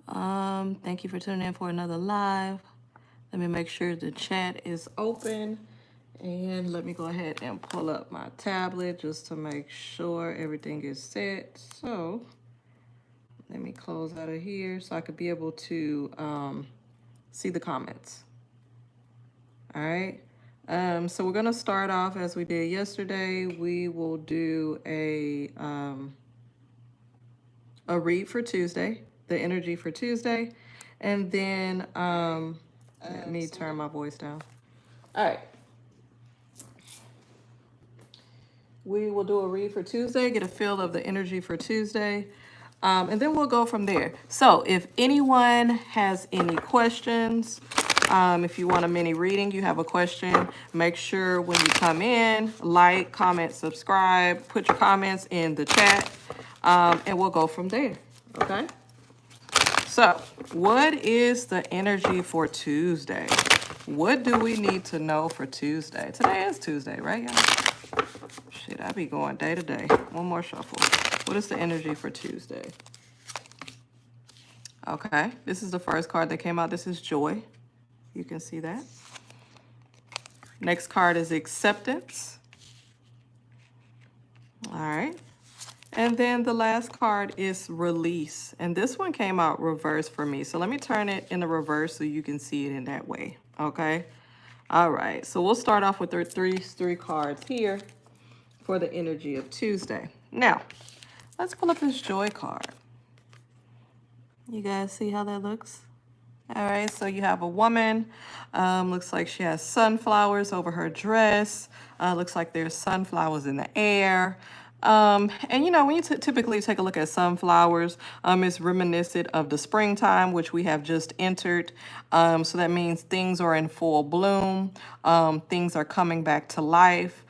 Thank you for tuning in for another live. Let me make sure the chat is open. And let me go ahead and pull up my tablet just to make sure everything is set. So let me close out of here so I could be able to see the comments. All right. So we're going to start off as we did yesterday. We will do a read for Tuesday, the energy for Tuesday. And then let me turn my voice down. All right. We will do a read for Tuesday, get a feel of the energy for Tuesday, and then we'll go from there. So if anyone has any questions, if you want a mini reading, you have a question, make sure when you come in, like, comment, subscribe, put your comments in the chat, and we'll go from there, okay? So what is the energy for Tuesday? What do we need to know for Tuesday? Today is Tuesday, right, y'all? Shit, I be going day to day. One more shuffle. What is the energy for Tuesday? Okay, this is the first card that came out. This is Joy. You can see that. Next card is Acceptance. All right. And then the last card is Release. And this one came out reverse for me. So let me turn it in the reverse so you can see it in that way. Okay. All right. So we'll start off with the three cards here for the energy of Tuesday. Now, let's pull up this Joy card. You guys see how that looks? All right, so you have a woman. Looks like she has sunflowers over her dress. Looks like there's sunflowers in the air. And you know, when you typically take a look at sunflowers, it's reminiscent of the springtime, which we have just entered. So that means things are in full bloom. Things are coming back to life.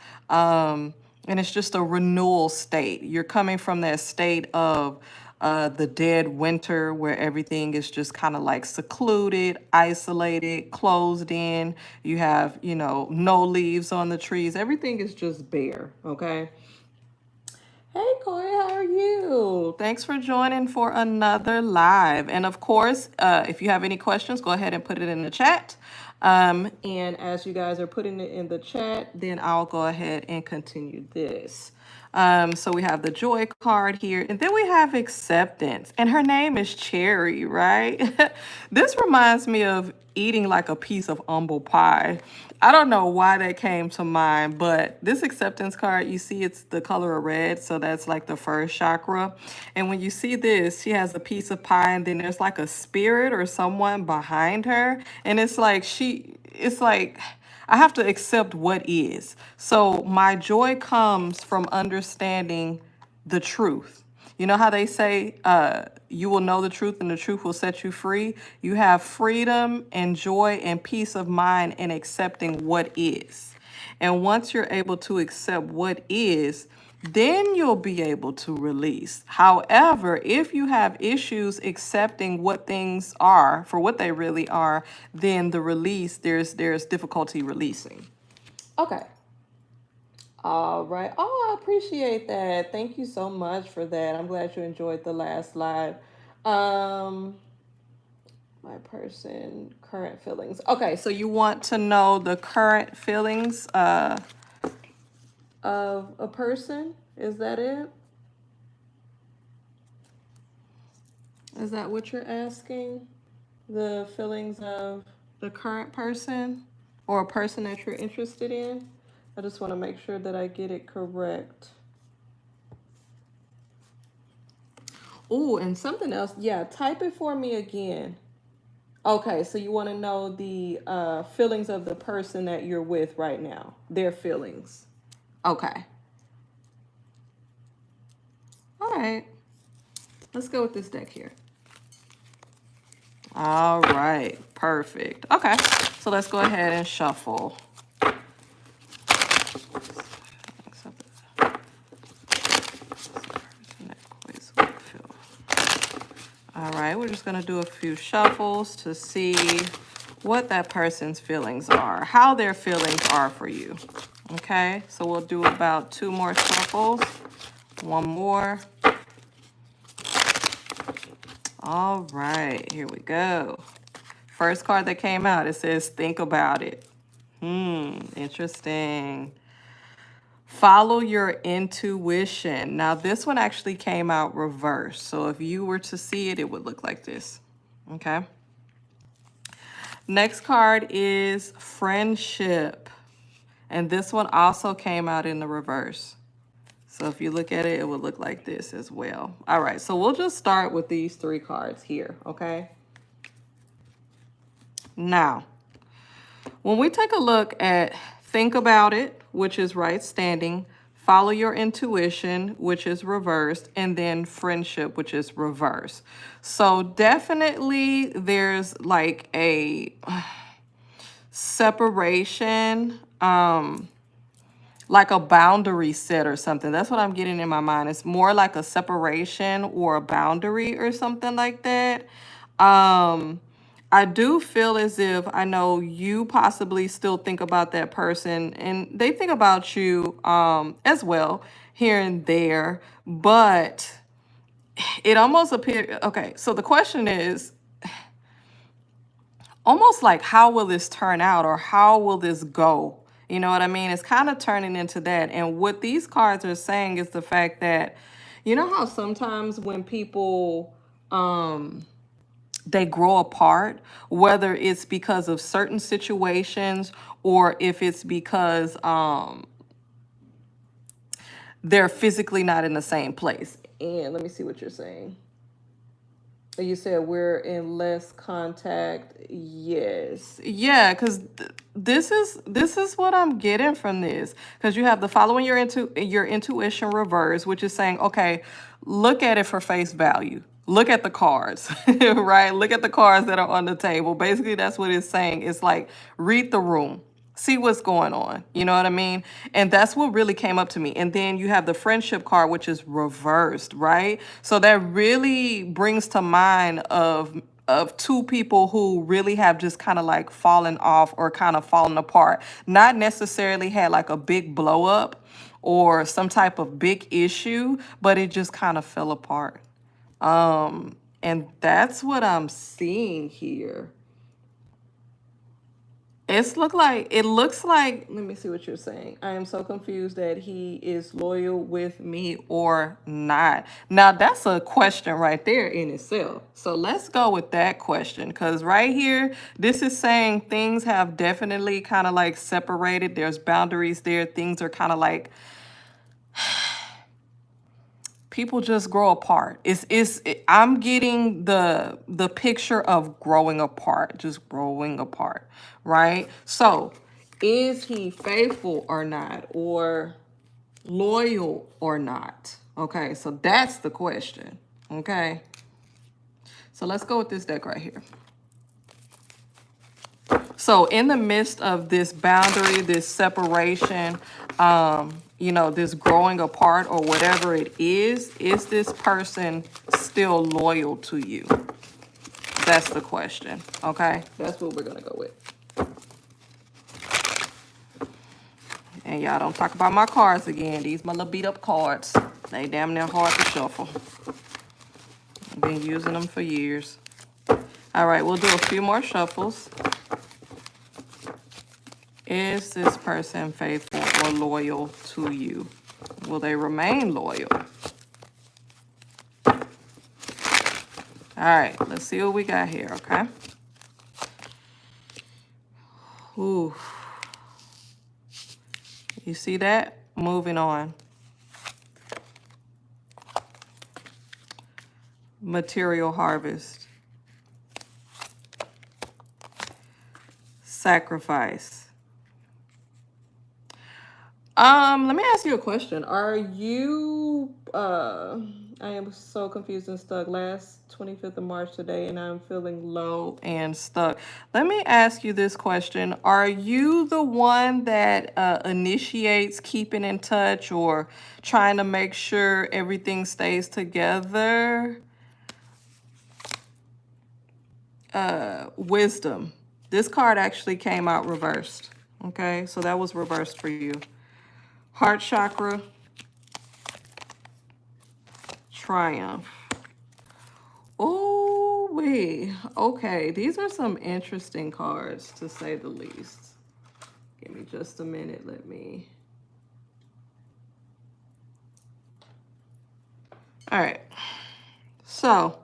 And it's just a renewal state. You're coming from that state of the dead winter where everything is just kind of like secluded, isolated, closed in. You have, you know, no leaves on the trees. Everything is just bare, okay? Hey, Corey, how are you? Thanks for joining for another live. And of course, if you have any questions, go ahead and put it in the chat. And as you guys are putting it in the chat, then I'll go ahead and continue this. So we have the Joy card here, and then we have Acceptance, and her name is Cherry, right? This reminds me of eating like a piece of humble pie. I don't know why that came to mind, but this Acceptance card, you see it's the color of red, so that's like the first chakra. And when you see this, she has a piece of pie, and then there's like a spirit or someone behind her, and it's like I have to accept what is. So my joy comes from understanding the truth. You know how they say, you will know the truth and the truth will set you free? You have freedom and joy and peace of mind in accepting what is. And once you're able to accept what is, then you'll be able to release. However, if you have issues accepting what things are for what they really are, then the release, there's difficulty releasing. Okay. All right. Oh, I appreciate that. Thank you so much for that. I'm glad you enjoyed the last live. My person, current feelings. Okay, so you want to know the current feelings of a person? Is that it? Is that what you're asking? The feelings of the current person or a person that you're interested in? I just want to make sure that I get it correct. Oh, and something else. Yeah, type it for me again. Okay, so you want to know the feelings of the person that you're with right now. Their feelings. Okay. All right. Let's go with this deck here. All right. Perfect. Okay. So let's go ahead and shuffle. All right, we're just going to do a few shuffles to see what that person's feelings are, how their feelings are for you. Okay, so we'll do about 2 more shuffles. 1 more. All right, here we go. First card that came out, it says, think about it. Interesting. Follow your intuition. Now, this one actually came out reversed. So if you were to see it, it would look like this. Okay. Next card is friendship. And this one also came out in the reverse. So if you look at it, it would look like this as well. All right, so we'll just start with these three cards here, okay? Now, when we take a look at think about it, which is right standing, follow your intuition, which is reversed, and then friendship, which is reversed. So definitely there's like a separation, like a boundary set or something. That's what I'm getting in my mind. It's more like a separation or a boundary or something like that. I do feel as if I know you possibly still think about that person and they think about you as well here and there, but it almost appears, okay, so the question is almost like how will this turn out or how will this go? You know what I mean? It's kind of turning into that. And what these cards are saying is the fact that, you know how sometimes when people, they grow apart, whether it's because of certain situations or if it's because they're physically not in the same place. And let me see what you're saying. You said we're in less contact. Yes. Yeah, because this is what I'm getting from this. Because you have the following your intuition reverse, which is saying, okay, look at it for face value. Look at the cards, right? Look at the cards that are on the table. Basically, that's what it's saying. It's like, read the room. See what's going on. You know what I mean? And that's what really came up to me. And then you have the friendship card, which is reversed, right? So that really brings to mind of two people who really have just kind of like fallen off or kind of fallen apart. Not necessarily had like a big blow up or some type of big issue, but it just kind of fell apart. And that's what I'm seeing here. It looks like, let me see what you're saying. I am so confused that he is loyal with me or not. Now, that's a question right there in itself. So let's go with that question. Because right here, this is saying things have definitely kind of like separated. There's boundaries there. Things are kind of like, people just grow apart. I'm getting the picture of growing apart, just growing apart, right? So, is he faithful or not, or loyal or not? Okay, so that's the question. Okay, so let's go with this deck right here. So in the midst of this boundary, this separation, you know, this growing apart or whatever it is this person still loyal to you? That's the question, okay? That's what we're going to go with. And y'all don't talk about my cards again. These my little beat up cards. They damn near hard to shuffle. I've been using them for years. All right, we'll do a few more shuffles. Is this person faithful or loyal to you? Will they remain loyal? All right, let's see what we got here, okay? Ooh. You see that? Moving on. Material harvest. Sacrifice. Let me ask you a question. Are you, I am so confused and stuck. Last 25th of March today, and I'm feeling low and stuck. Let me ask you this question. Are you the one that initiates keeping in touch or trying to make sure everything stays together? Wisdom. This card actually came out reversed. Okay, so that was reversed for you. Heart chakra, triumph. Oh, wee. Okay, these are some interesting cards, to say the least. Give me just a minute. Let me. All right. So,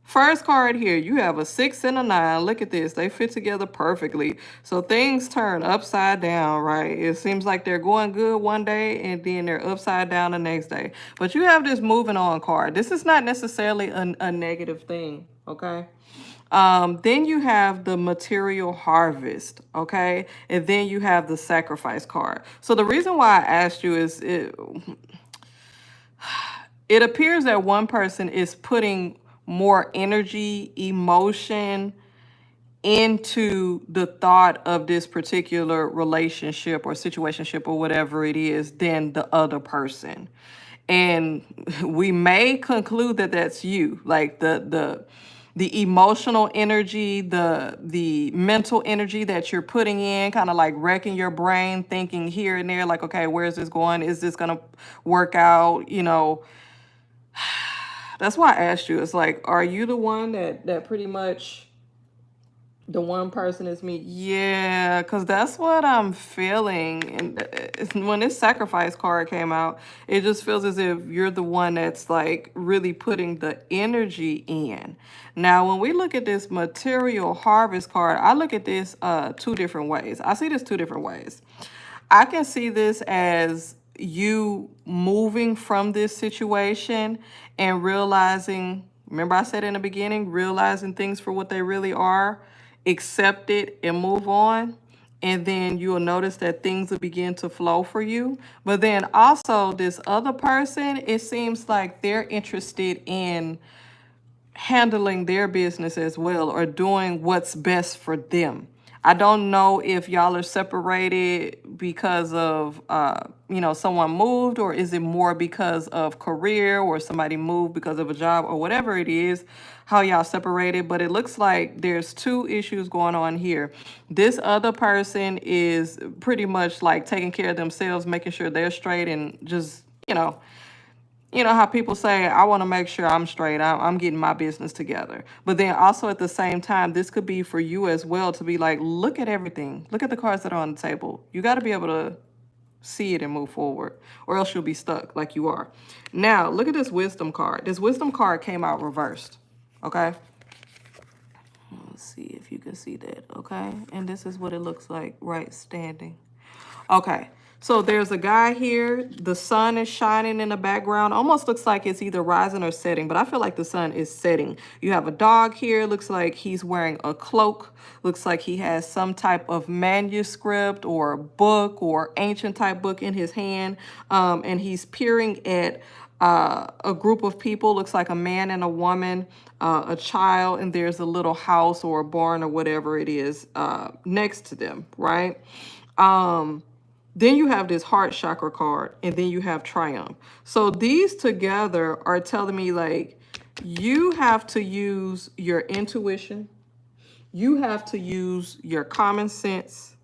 first card here, you have a 6 and a 9. Look at this. They fit together perfectly. So things turn upside down, right? It seems like they're going good one day and then they're upside down the next day. But you have this moving on card. This is not necessarily a negative thing, okay? Then you have the material harvest, okay? And then you have the sacrifice card. So the reason why I asked you is it appears that one person is putting more energy, emotion into the thought of this particular relationship or situationship or whatever it is than the other person. And we may conclude that that's you, like the emotional energy, the mental energy that you're putting in, kind of like wrecking your brain, thinking here and there, like, okay, where's this going? Is this gonna work out? You know, that's why I asked you. It's like, are you the one that pretty much the one person is me? Yeah, because that's what I'm feeling. And when this sacrifice card came out, it just feels as if you're the one that's like really putting the energy in. Now, when we look at this material harvest card, I look at this two different ways. I see this two different ways. I can see this as you moving from this situation and realizing, remember I said in the beginning, realizing things for what they really are, accept it and move on. And then you'll notice that things will begin to flow for you. But then also this other person, it seems like they're interested in handling their business as well, or doing what's best for them. I don't know if y'all are separated because of, you know, someone moved, or is it more because of career, or somebody moved because of a job, or whatever it is, how y'all separated. But it looks like there's two issues going on here. This other person is pretty much like taking care of themselves, making sure they're straight, and just, you know how people say, I want to make sure I'm straight. I'm getting my business together. But then also at the same time, this could be for you as well, to be like, look at everything. Look at the cards that are on the table. You got to be able to see it and move forward, or else you'll be stuck like you are. Now, look at this wisdom card. This wisdom card came out reversed. Okay. Let's see if you can see that. Okay. And this is what it looks like right standing. Okay. So there's a guy here. The sun is shining in the background. Almost looks like it's either rising or setting, but I feel like the sun is setting. You have a dog here. Looks like he's wearing a cloak. Looks like he has some type of manuscript or book or ancient type book in his hand. And he's peering at a group of people. Looks like a man and a woman, a child, and there's a little house or a barn or whatever it is next to them, right? Then you have this heart chakra card, and then you have triumph. So these together are telling me, like, you have to use your intuition, you have to use your common sense,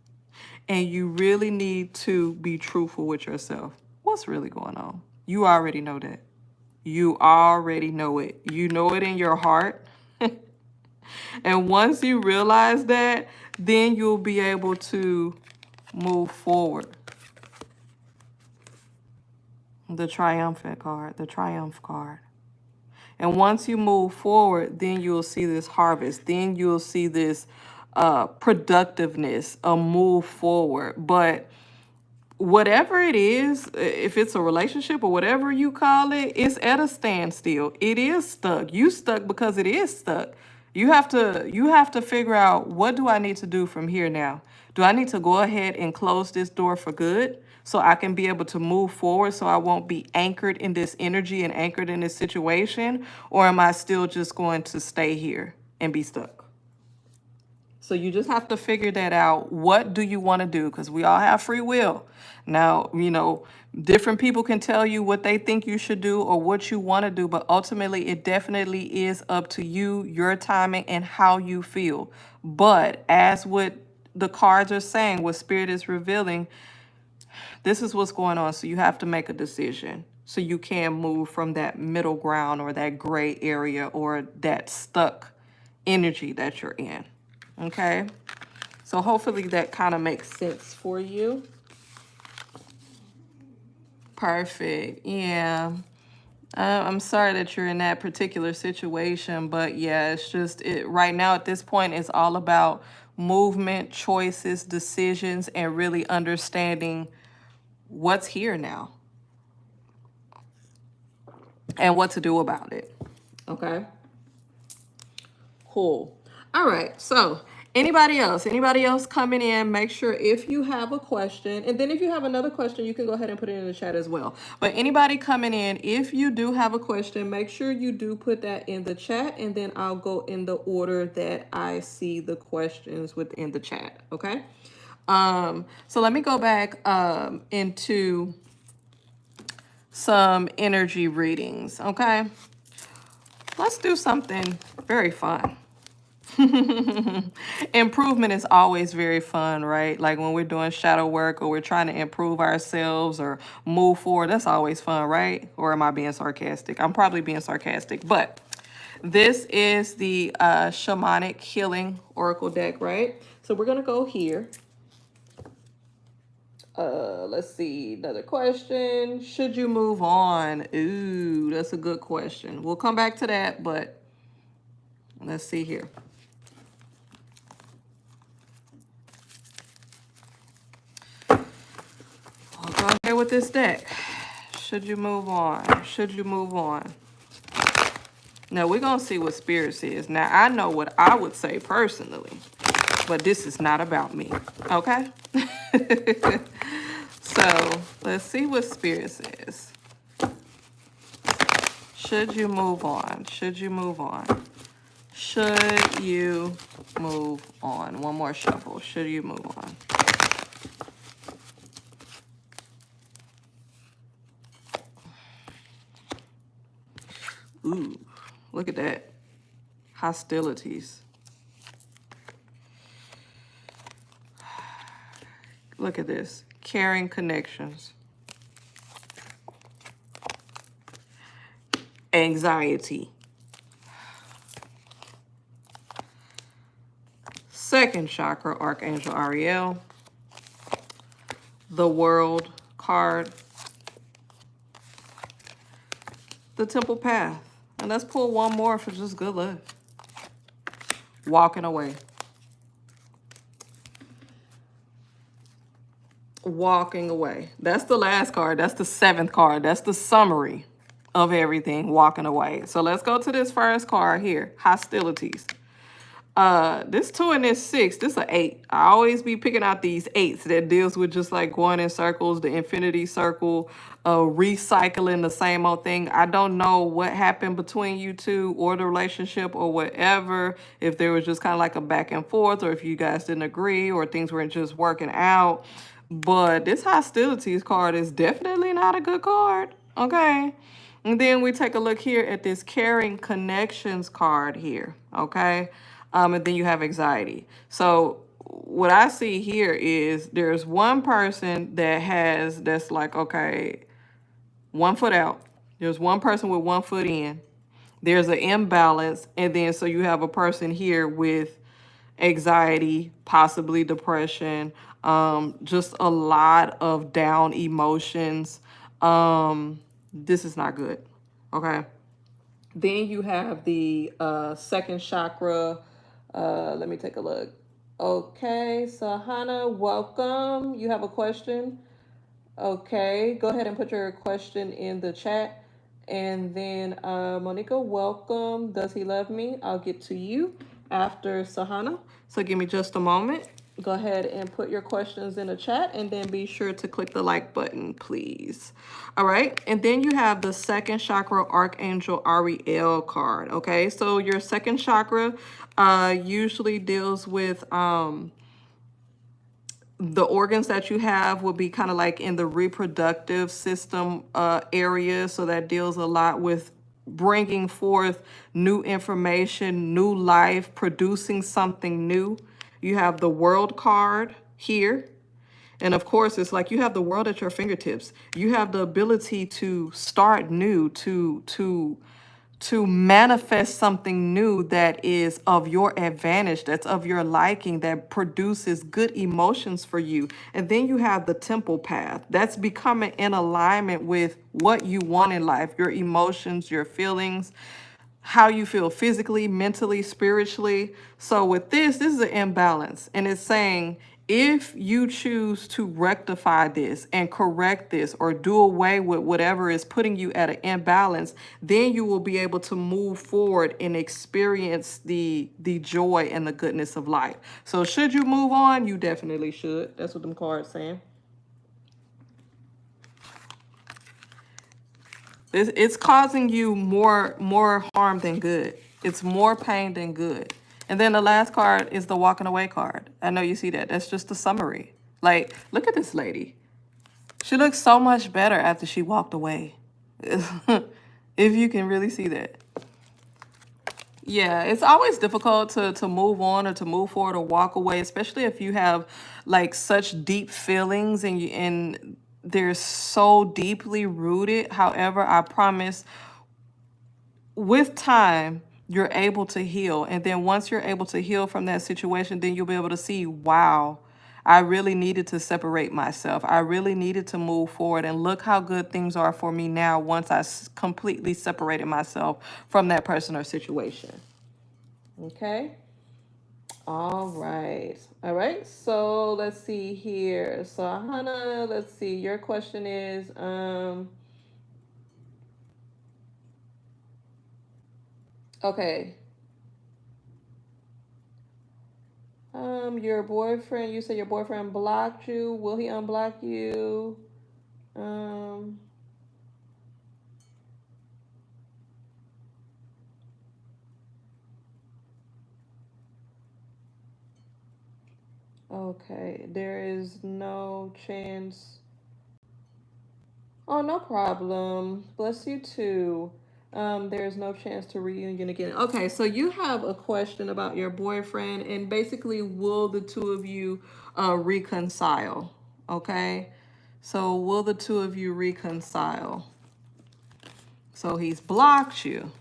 and you really need to be truthful with yourself. What's really going on? You already know that. You already know it. You know it in your heart. And once you realize that, then you'll be able to move forward. The triumphant card, the triumph card. And once you move forward, then you'll see this harvest. Then you'll see this productiveness, a move forward. But whatever it is, if it's a relationship or whatever you call it, it's at a standstill. It is stuck. You stuck because it is stuck. You have to figure out, what do I need to do from here now? Do I need to go ahead and close this door for good so I can be able to move forward, so I won't be anchored in this energy and anchored in this situation? Or am I still just going to stay here and be stuck? So you just have to figure that out. What do you want to do? Because we all have free will. Now, different people can tell you what they think you should do or what you want to do, but ultimately it definitely is up to you, your timing, and how you feel. But as what the cards are saying, what Spirit is revealing, this is what's going on. So you have to make a decision. so you can move from that middle ground or that gray area or that stuck energy that you're in. Okay? So hopefully that kind of makes sense for you. Perfect. Yeah. I'm sorry that you're in that particular situation, but yeah, it's just right now at this point, it's all about movement, choices, decisions, and really understanding what's here now and what to do about it. Okay. Cool. All right. So anybody else coming in, make sure if you have a question, and then if you have another question, you can go ahead and put it in the chat as well. But anybody coming in, if you do have a question, make sure you do put that in the chat, and then I'll go in the order that I see the questions within the chat. Okay. So let me go back into some energy readings. Okay. Let's do something very fun. Improvement is always very fun, right? Like when we're doing shadow work or we're trying to improve ourselves or move forward, that's always fun, right? Or am I being sarcastic? I'm probably being sarcastic, but this is the Shamanic Healing Oracle deck, right? So we're going to go here. Let's see, another question. Should you move on? Ooh, that's a good question. We'll come back to that, but let's see here. I'll go ahead with this deck. Should you move on? Should you move on? Now, we're going to see what Spirit says. Now, I know what I would say personally, but this is not about me, okay? So, let's see what Spirit says. Should you move on? Should you move on? Should you move on? One more shuffle. Should you move on? Ooh, look at that. Hostilities. Look at this. Caring connections. Anxiety. Second chakra, Archangel Ariel. The World card. The Temple Path. And let's pull one more for just good luck. Walking away. Walking away. That's the last card. That's the 7th card. That's the summary of everything. Walking away. So let's go to this first card here. Hostilities. This 2 and this 6, this an 8. I always be picking out these 8s that deals with just like going in circles, the infinity circle, recycling the same old thing. I don't know what happened between you two or the relationship or whatever, if there was just kind of like a back and forth or if you guys didn't agree or things weren't just working out. But this hostilities card is definitely not a good card, okay? And then we take a look here at this caring connections card here, okay? And then you have anxiety. So what I see here is there's one person that's like, okay, 1 foot out. There's one person with 1 foot in. There's an imbalance. And then so you have a person here with anxiety, possibly depression, just a lot of down emotions. This is not good. Okay. Then you have the second chakra. Let me take a look. Okay, Sahana, welcome. You have a question? Okay, go ahead and put your question in the chat. And then Monica, welcome. Does he love me? I'll get to you after Sahana. So give me just a moment. Go ahead and put your questions in the chat and then be sure to click the like button, please. All right. And then you have the second chakra Archangel Ariel card. Okay. So your second chakra usually deals with the organs that you have will be kind of like in the reproductive system area. So that deals a lot with bringing forth new information, new life, producing something new. You have the World card here. And of course, it's like you have the world at your fingertips. You have the ability to start new, to manifest something new that is of your advantage, that's of your liking, that produces good emotions for you. And then you have the temple path. That's becoming in alignment with what you want in life, your emotions, your feelings, how you feel physically, mentally, spiritually. So with this is an imbalance. And it's saying if you choose to rectify this and correct this or do away with whatever is putting you at an imbalance, then you will be able to move forward and experience the joy and the goodness of life. So should you move on? You definitely should. That's what them cards saying. It's causing you more harm than good. It's more pain than good. And then the last card is the walking away card. I know you see that. That's just a summary. Like, look at this lady. She looks so much better after she walked away. If you can really see that. Yeah, it's always difficult to move on or to move forward or walk away, especially if you have like such deep feelings and they're so deeply rooted. However, I promise with time, you're able to heal. And then once you're able to heal from that situation, then you'll be able to see, wow, I really needed to separate myself. I really needed to move forward. And look how good things are for me now once I completely separated myself from that person or situation. Okay. All right. All right. So let's see here. So Hannah, let's see. Your question is, okay. Your boyfriend, you said your boyfriend blocked you. Will he unblock you? Um, okay. There is no chance. Oh, no problem. Bless you too. There's no chance to reunion again. Okay, so you have a question about your boyfriend, and basically, will the two of you reconcile? Okay, so will the two of you reconcile? So he's blocked you.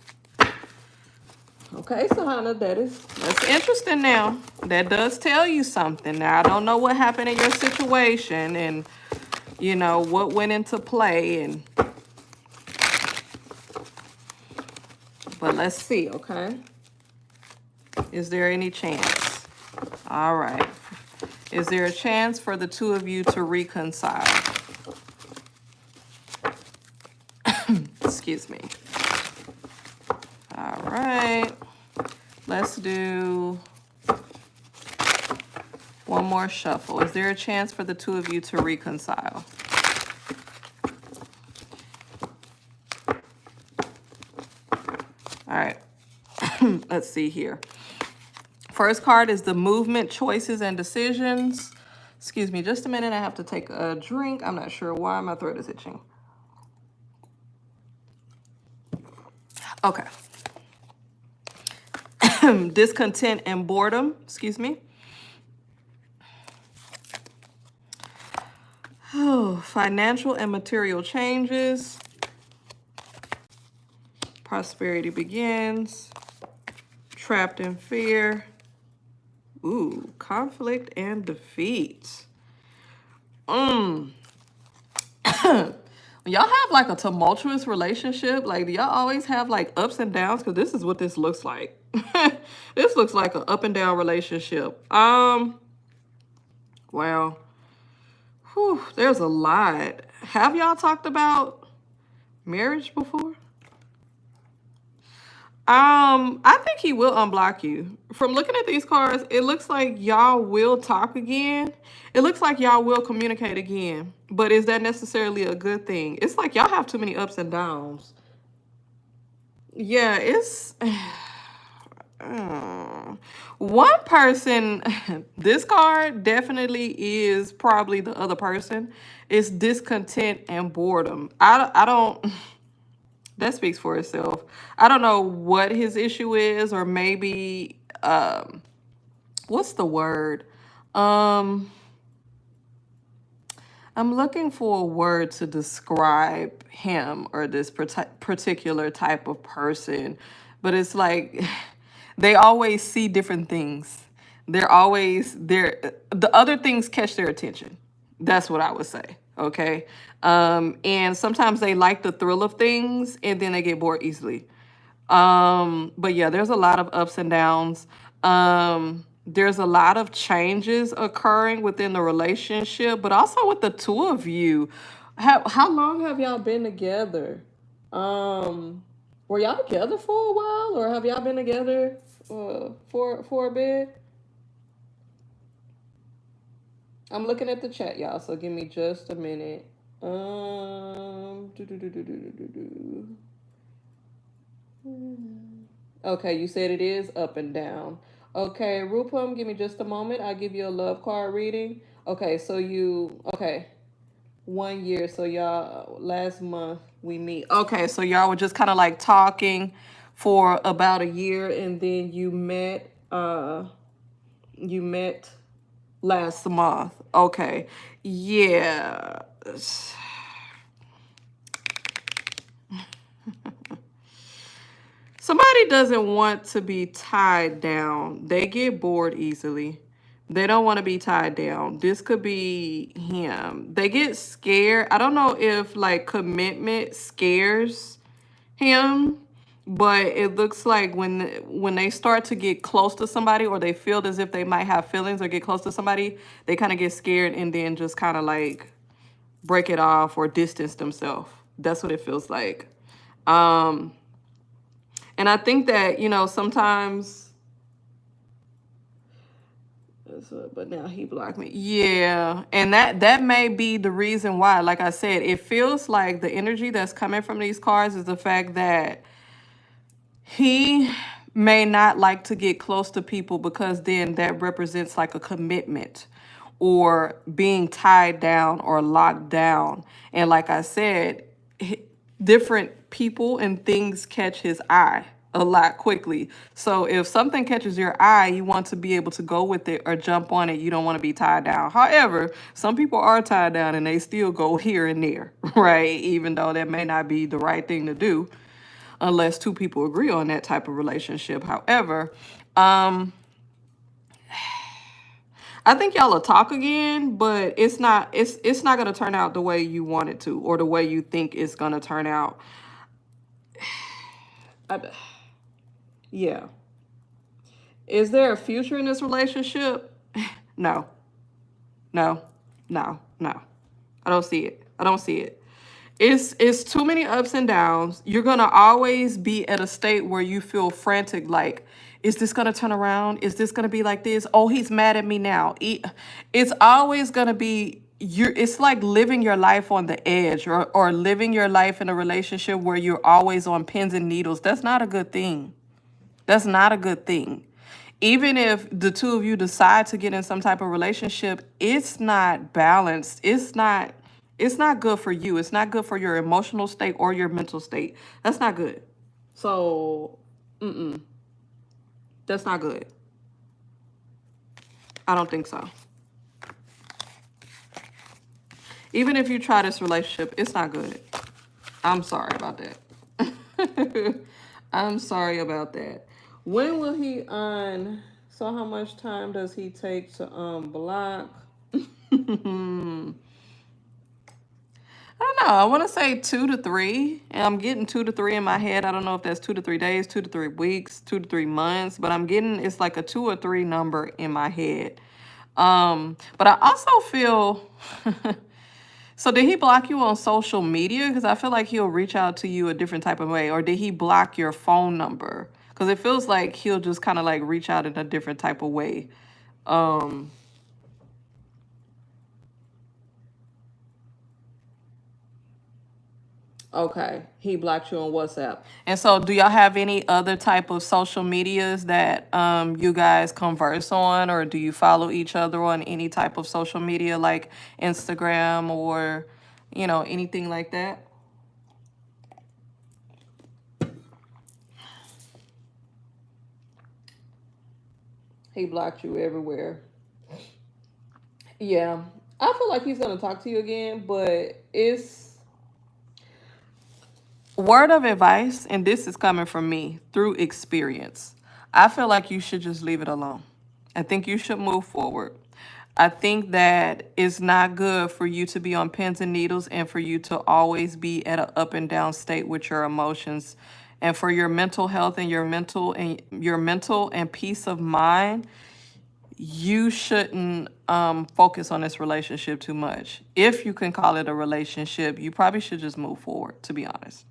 Okay, so Hannah, that's interesting now. That does tell you something. Now, I don't know what happened in your situation and, you know, what went into play. But let's see, okay? Is there any chance? All right. Is there a chance for the two of you to reconcile? Excuse me. All right. Let's do one more shuffle. Is there a chance for the two of you to reconcile? All right. Let's see here. First card is the movement, choices, and decisions. Excuse me just a minute. I have to take a drink. I'm not sure why my throat is itching. Okay. Discontent and boredom. Excuse me. Oh, financial and material changes. Prosperity begins. Trapped in fear. Ooh, conflict and defeat. When y'all have like a tumultuous relationship, like do y'all always have like ups and downs? Because this is what this looks like. This looks like an up and down relationship. Wow. Whew, there's a lot. Have y'all talked about marriage before? I think he will unblock you. From looking at these cards, it looks like y'all will talk again. It looks like y'all will communicate again. But is that necessarily a good thing? It's like y'all have too many ups and downs. Yeah, it's one person. This card definitely is probably the other person. It's discontent and boredom. I don't. That speaks for itself. I don't know what his issue is, or maybe what's the word? I'm looking for a word to describe him or this particular type of person, but it's like they always see different things. The other things catch their attention. That's what I would say. Okay. And sometimes they like the thrill of things and then they get bored easily. But yeah, there's a lot of ups and downs. There's a lot of changes occurring within the relationship, but also with the two of you. How long have y'all been together? Um, were y'all together for a while, or have y'all been together for a bit? I'm looking at the chat, y'all. So give me just a minute. Do, do, do, do, do, do, do, do. Okay, you said it is up and down. Okay, Rupam, give me just a moment. I'll give you a love card reading. Okay, okay, 1 year. So y'all, last month we meet. Okay, so y'all were just kind of like talking for about a year and then you met last month. Okay, yeah. Somebody doesn't want to be tied down. They get bored easily. They don't want to be tied down. This could be him. They get scared. I don't know if like commitment scares him, but it looks like when they start to get close to somebody or they feel as if they might have feelings or get close to somebody, they kind of get scared and then just kind of like break it off or distance themselves. That's what it feels like. And I think that, sometimes, but now he blocked me. Yeah. And that may be the reason why. Like I said, it feels like the energy that's coming from these cards is the fact that he may not like to get close to people because then that represents like a commitment or being tied down or locked down. And like I said, different people and things catch his eye a lot quickly. So if something catches your eye, you want to be able to go with it or jump on it. You don't want to be tied down. However, some people are tied down and they still go here and there, right? Even though that may not be the right thing to do unless two people agree on that type of relationship. However, I think y'all will talk again, but it's not gonna turn out the way you want it to or the way you think it's gonna turn out. Yeah. Is there a future in this relationship? No. No. No. No. I don't see it. I don't see it. It's too many ups and downs. You're gonna always be at a state where you feel frantic, like, is this gonna turn around? Is this gonna be like this? Oh, he's mad at me now. It's always gonna be it's like living your life on the edge or living your life in a relationship where you're always on pins and needles. That's not a good thing. That's not a good thing. Even if the two of you decide to get in some type of relationship, it's not balanced. It's not good for you. It's not good for your emotional state or your mental state. That's not good. So, that's not good. I don't think so. Even if you try this relationship, it's not good. I'm sorry about that. I'm sorry about that. When will he so how much time does he take to block? I don't know. I want to say 2 to 3. And I'm getting 2 to 3 in my head. I don't know if that's 2 to 3 days, 2 to 3 weeks, 2 to 3 months, but it's like a 2 or 3 number in my head. But I also feel so did he block you on social media? Because I feel like he'll reach out to you a different type of way. Or did he block your phone number? Because it feels like he'll just kind of like reach out in a different type of way. Okay, he blocked you on WhatsApp. And so do y'all have any other type of social medias that you guys converse on, or do you follow each other on any type of social media like Instagram or, anything like that? He blocked you everywhere. Yeah. I feel like he's gonna talk to you again, but it's word of advice, and this is coming from me through experience. I feel like you should just leave it alone. I think you should move forward. I think that it's not good for you to be on pins and needles and for you to always be at an up and down state with your emotions. And for your mental health and your mental and peace of mind, you shouldn't focus on this relationship too much. If you can call it a relationship, you probably should just move forward, to be honest.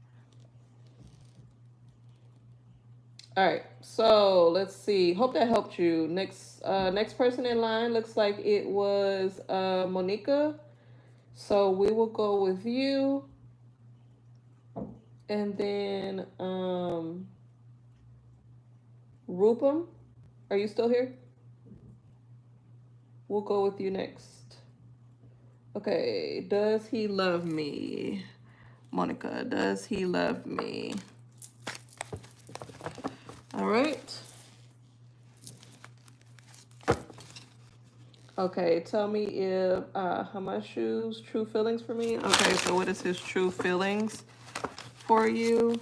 All right, so let's see. Hope that helped you. Next person in line looks like it was Monica. So we will go with you, and then Rupam. Are you still here? We'll go with you next. Okay, does he love me? Monica, does he love me? All right. Okay, tell me if Hamashu's true feelings for me. Okay, so what is his true feelings for you?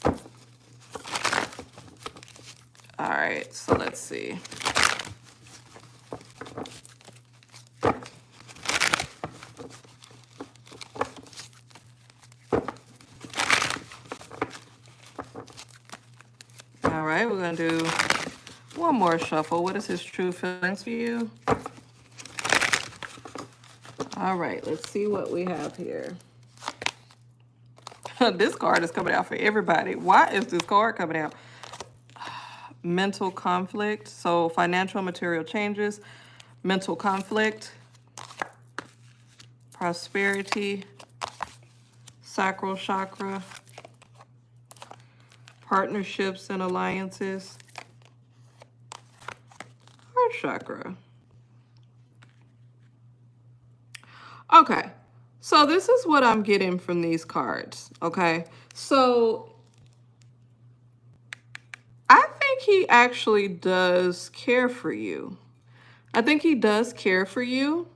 All right, so let's see. All right, we're gonna do one more shuffle. What is his true feelings for you? All right, let's see what we have here. This card is coming out for everybody. Why is this card coming out? Mental conflict. So financial and material changes, mental conflict, prosperity, sacral chakra, partnerships and alliances, heart chakra. Okay, so this is what I'm getting from these cards, okay? So I think he actually does care for you. I think he does care for you.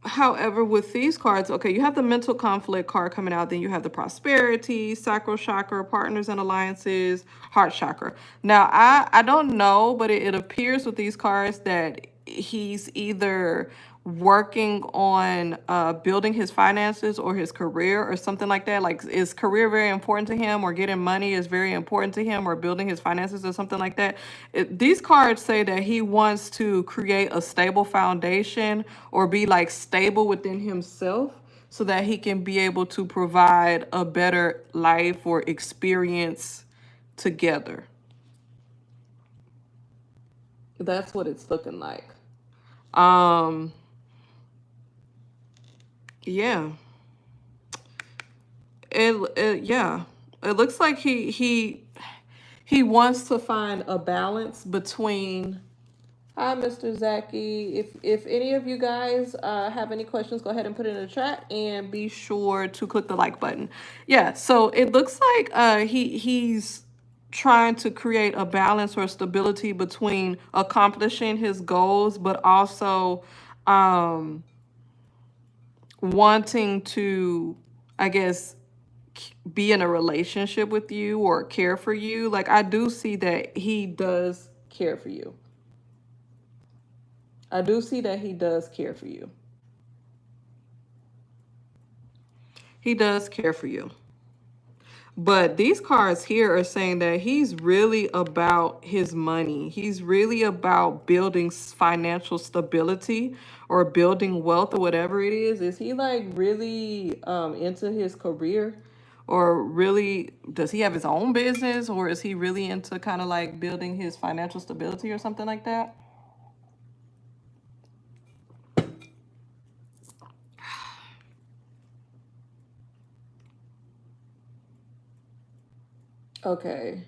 However, with these cards, okay, you have the mental conflict card coming out, then you have the prosperity, sacral chakra, partners and alliances, heart chakra. Now, I don't know, but it appears with these cards that he's either working on building his finances or his career or something like that. Like, is career very important to him, or getting money is very important to him, or building his finances or something like that? These cards say that he wants to create a stable foundation or be like stable within himself so that he can be able to provide a better life or experience together. That's what it's looking like. Yeah. Yeah. It looks like he wants to find a balance between. Hi, Mr. Zaki. If any of you guys have any questions, go ahead and put it in the chat, and be sure to click the like button. Yeah, so it looks like he's trying to create a balance or stability between accomplishing his goals, but also wanting to, I guess, be in a relationship with you or care for you. Like, I do see that he does care for you. I do see that he does care for you. He does care for you. But these cards here are saying that he's really about his money. He's really about building financial stability or building wealth or whatever it is. Is he like really into his career? Or really, does he have his own business? Or is he really into kind of like building his financial stability or something like that? Okay.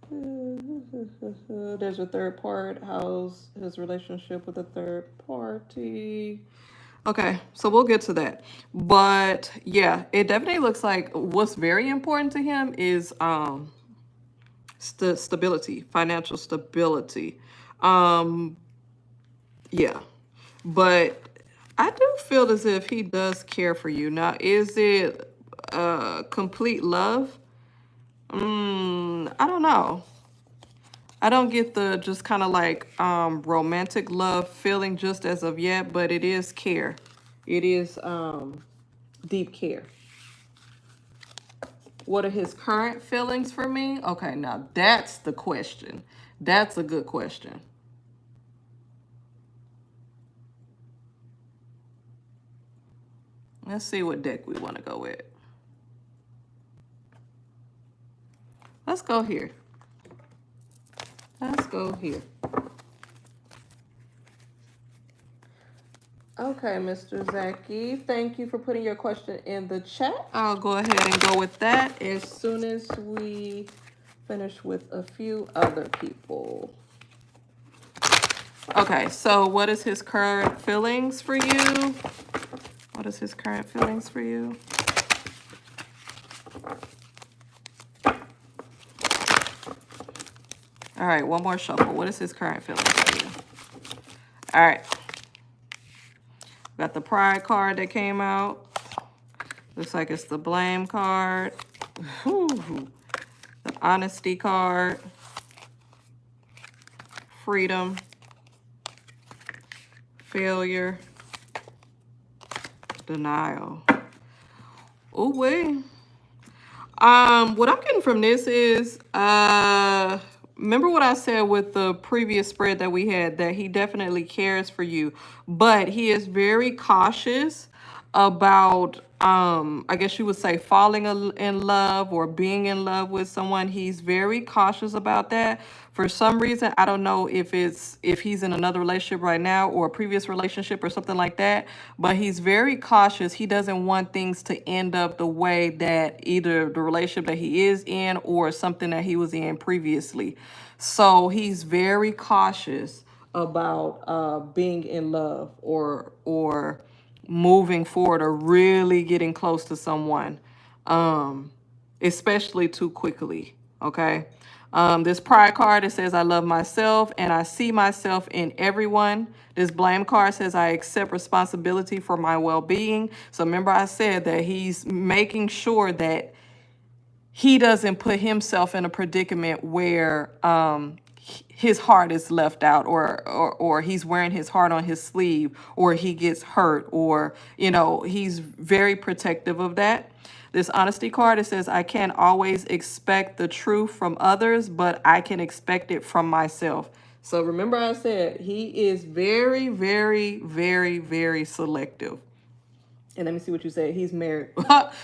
There's a third part. How's his relationship with a third party? Okay, so we'll get to that. But yeah, it definitely looks like what's very important to him is stability, financial stability. Yeah. But I do feel as if he does care for you. Now, is it complete love? I don't know. I don't get the just kind of like romantic love feeling just as of yet, but it is care. It is deep care. What are his current feelings for me? Okay, now that's the question. That's a good question. Let's see what deck we want to go with. Let's go here. Let's go here. Okay, Mr. Zaki, thank you for putting your question in the chat. I'll go ahead and go with that as soon as we finish with a few other people. Okay, so what is his current feelings for you? What is his current feelings for you? All right, one more shuffle. What is his current feelings for you? All right. Got the pride card that came out. Looks like it's the blame card. The honesty card. Freedom. Failure. Denial. Oh, wait. What I'm getting from this is, remember what I said with the previous spread that we had, that he definitely cares for you, but he is very cautious about, I guess you would say, falling in love or being in love with someone. He's very cautious about that. For some reason, I don't know if he's in another relationship right now or a previous relationship or something like that, but he's very cautious. He doesn't want things to end up the way that either the relationship that he is in or something that he was in previously. So he's very cautious about being in love or moving forward or really getting close to someone, especially too quickly. Okay. This pride card, it says, I love myself and I see myself in everyone. This blame card says, I accept responsibility for my well-being. So remember I said that he's making sure that he doesn't put himself in a predicament where his heart is left out or he's wearing his heart on his sleeve or he gets hurt or, you know, he's very protective of that. This honesty card, it says, I can't always expect the truth from others, but I can expect it from myself. So remember I said he is very, very, very, very selective. And let me see what you said. He's married.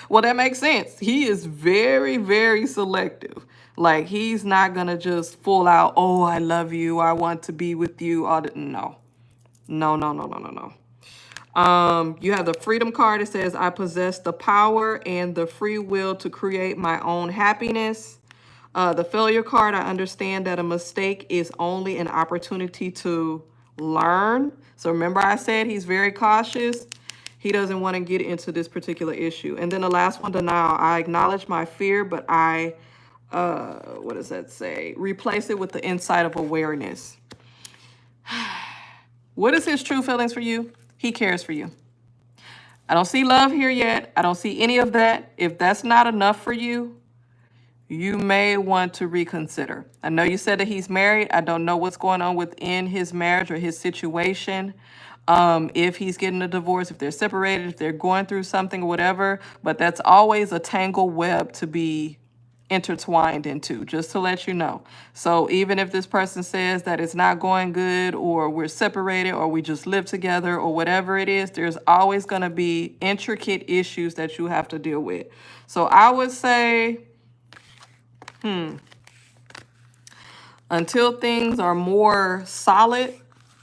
Well, that makes sense. He is very, very selective. Like, he's not going to just full out, oh, I love you, I want to be with you. No. No, no, no, no, no, no. You have the freedom card. It says, I possess the power and the free will to create my own happiness. The failure card, I understand that a mistake is only an opportunity to learn. So remember I said he's very cautious. He doesn't want to get into this particular issue. And then the last one, denial. I acknowledge my fear, but I, what does that say? Replace it with the insight of awareness. What is his true feelings for you? He cares for you. I don't see love here yet. I don't see any of that. If that's not enough for you, you may want to reconsider. I know you said that he's married. I don't know what's going on within his marriage or his situation. If he's getting a divorce, if they're separated, if they're going through something or whatever, but that's always a tangled web to be intertwined into, just to let you know. So even if this person says that it's not going good or we're separated or we just live together or whatever it is, there's always going to be intricate issues that you have to deal with. So I would say, until things are more solid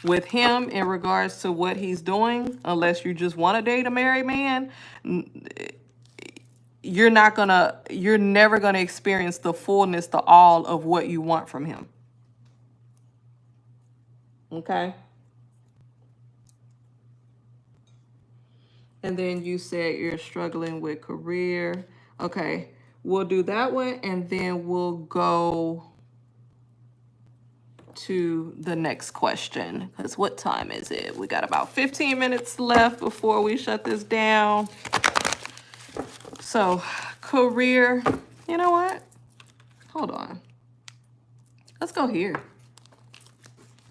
with him in regards to what he's doing, unless you just want to date a married man, you're never gonna experience the fullness, the all of what you want from him. Okay. And then you said you're struggling with career. Okay, we'll do that one and then we'll go to the next question, because what time is it? We got about 15 minutes left before we shut this down. So, career, you know what? Hold on. Let's go here.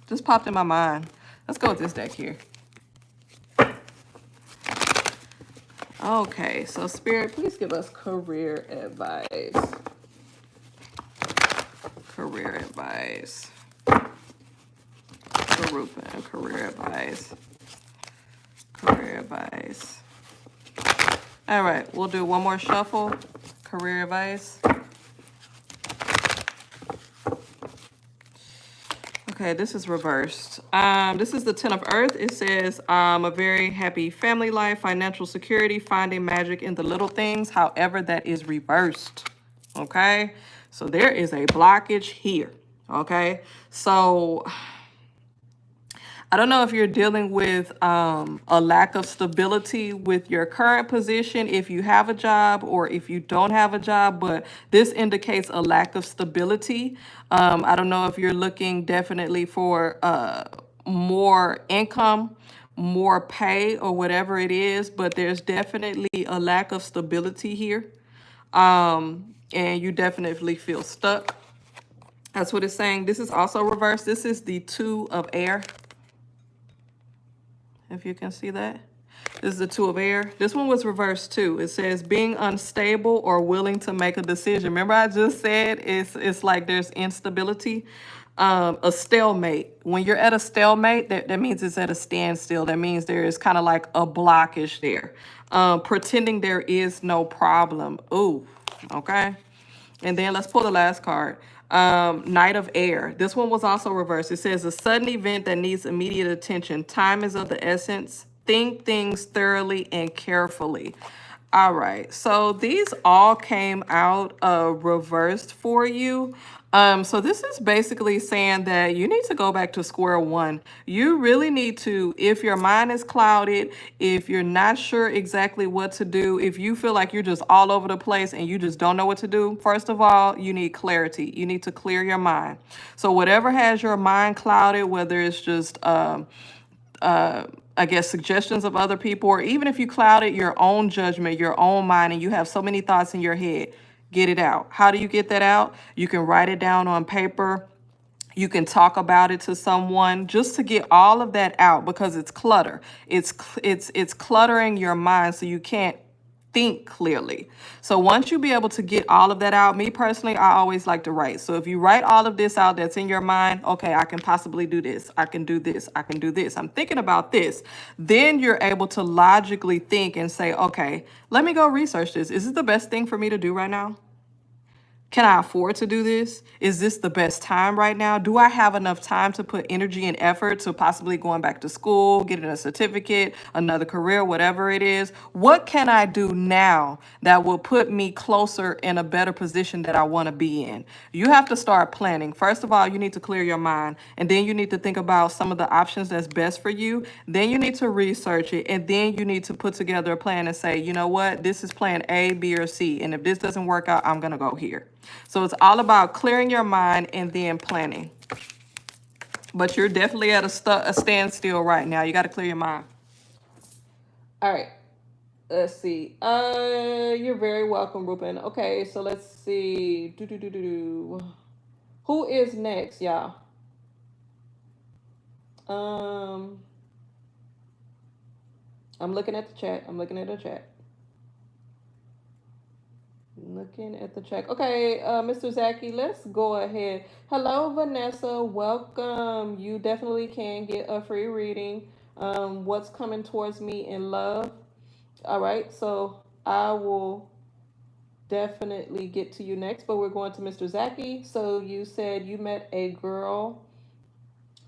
Just popped in my mind. Let's go with this deck here. Okay, so Spirit, please give us career advice. Career advice. Grouping, career advice. Career advice. All right, we'll do one more shuffle. Career advice. Okay, this is reversed. This is the 10 of Earth. It says, a very happy family life, financial security, finding magic in the little things. However, that is reversed. Okay, so there is a blockage here. Okay, so I don't know if you're dealing with a lack of stability with your current position, if you have a job or if you don't have a job, but this indicates a lack of stability. I don't know if you're looking definitely for more income, more pay, or whatever it is, but there's definitely a lack of stability here. And you definitely feel stuck. That's what it's saying. This is also reversed. This is the 2 of air. If you can see that. This is the 2 of air. This one was reversed too. It says being unstable or willing to make a decision. Remember I just said it's like there's instability. A stalemate. When you're at a stalemate, that means it's at a standstill. That means there is kind of like a blockage there. Pretending there is no problem. Ooh, okay. And then let's pull the last card. Knight of Air. This one was also reversed. It says a sudden event that needs immediate attention. Time is of the essence. Think things thoroughly and carefully. All right. So these all came out reversed for you. So this is basically saying that you need to go back to square one. You really need to, if your mind is clouded, if you're not sure exactly what to do, if you feel like you're just all over the place and you just don't know what to do, first of all, you need clarity. You need to clear your mind. So whatever has your mind clouded, whether it's just, I guess, suggestions of other people, or even if you clouded your own judgment, your own mind, and you have so many thoughts in your head, get it out. How do you get that out? You can write it down on paper. You can talk about it to someone just to get all of that out, because it's clutter. It's cluttering your mind, so you can't think clearly. So once you be able to get all of that out, me personally, I always like to write. So if you write all of this out that's in your mind, okay, I can possibly do this. I can do this. I can do this. I'm thinking about this. Then you're able to logically think and say, okay, let me go research this. Is this the best thing for me to do right now? Can I afford to do this? Is this the best time right now? Do I have enough time to put energy and effort to possibly going back to school, getting a certificate, another career, whatever it is? What can I do now that will put me closer in a better position that I want to be in? You have to start planning. First of all, you need to clear your mind, and then you need to think about some of the options that's best for you. Then you need to research it, and then you need to put together a plan and say, you know what, this is plan A, B, or C, and if this doesn't work out, I'm going to go here. So it's all about clearing your mind and then planning. But you're definitely at a standstill right now. You got to clear your mind. All right. Let's see. You're very welcome, Ruben. Okay, so let's see. Who is next, y'all? I'm looking at the chat. I'm looking at the chat. Looking at the check. Okay, Mr. Zachy, let's go ahead. Hello, Vanessa. Welcome. You definitely can get a free reading. What's coming towards me in love? All right, so I will definitely get to you next, but we're going to Mr. Zachy. So you said you met a girl.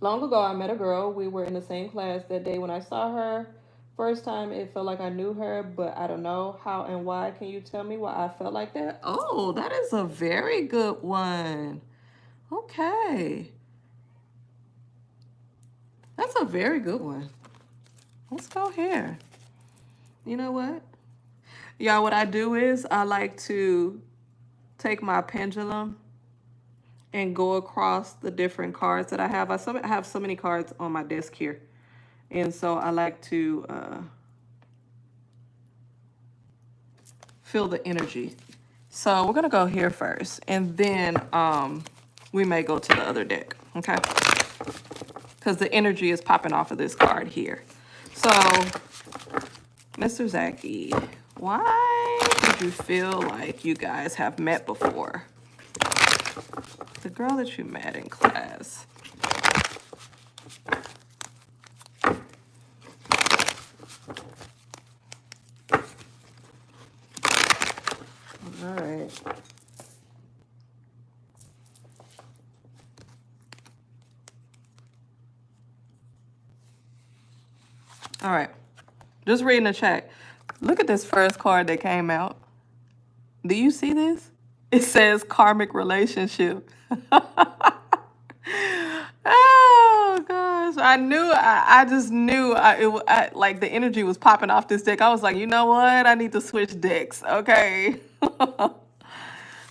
Long ago, I met a girl. We were in the same class that day. When I saw her first time, it felt like I knew her, but I don't know how and why. Can you tell me why I felt like that? Oh, that is a very good one. Okay. That's a very good one. Let's go here. You know what? Y'all, what I do is I like to take my pendulum and go across the different cards that I have. I have so many cards on my desk here. And so I like to feel the energy. So we're going to go here first. And then we may go to the other deck. Okay? Because the energy is popping off of this card here. So, Mr. 𝐬𝐬𝐿, why did you feel like you guys have met before? The girl that you met in class. All right. All right. Just reading the chat. Look at this first card that came out. Do you see this? It says karmic relationship. Oh gosh, I just knew like the energy was popping off this deck. I was like, you know what? I need to switch decks. Okay. Oh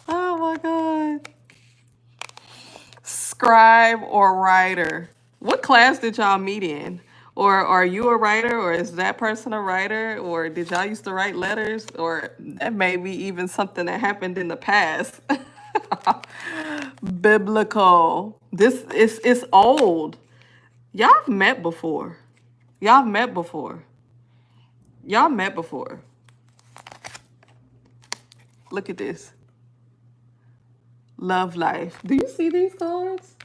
my God. Scribe or writer. What class did y'all meet in? Or are you a writer, or is that person a writer, or did y'all used to write letters, or that may be even something that happened in the past? Biblical. This is it's old. Y'all have met before. Y'all have met before. Y'all met before. Look at this. Love life. Do you see these cards?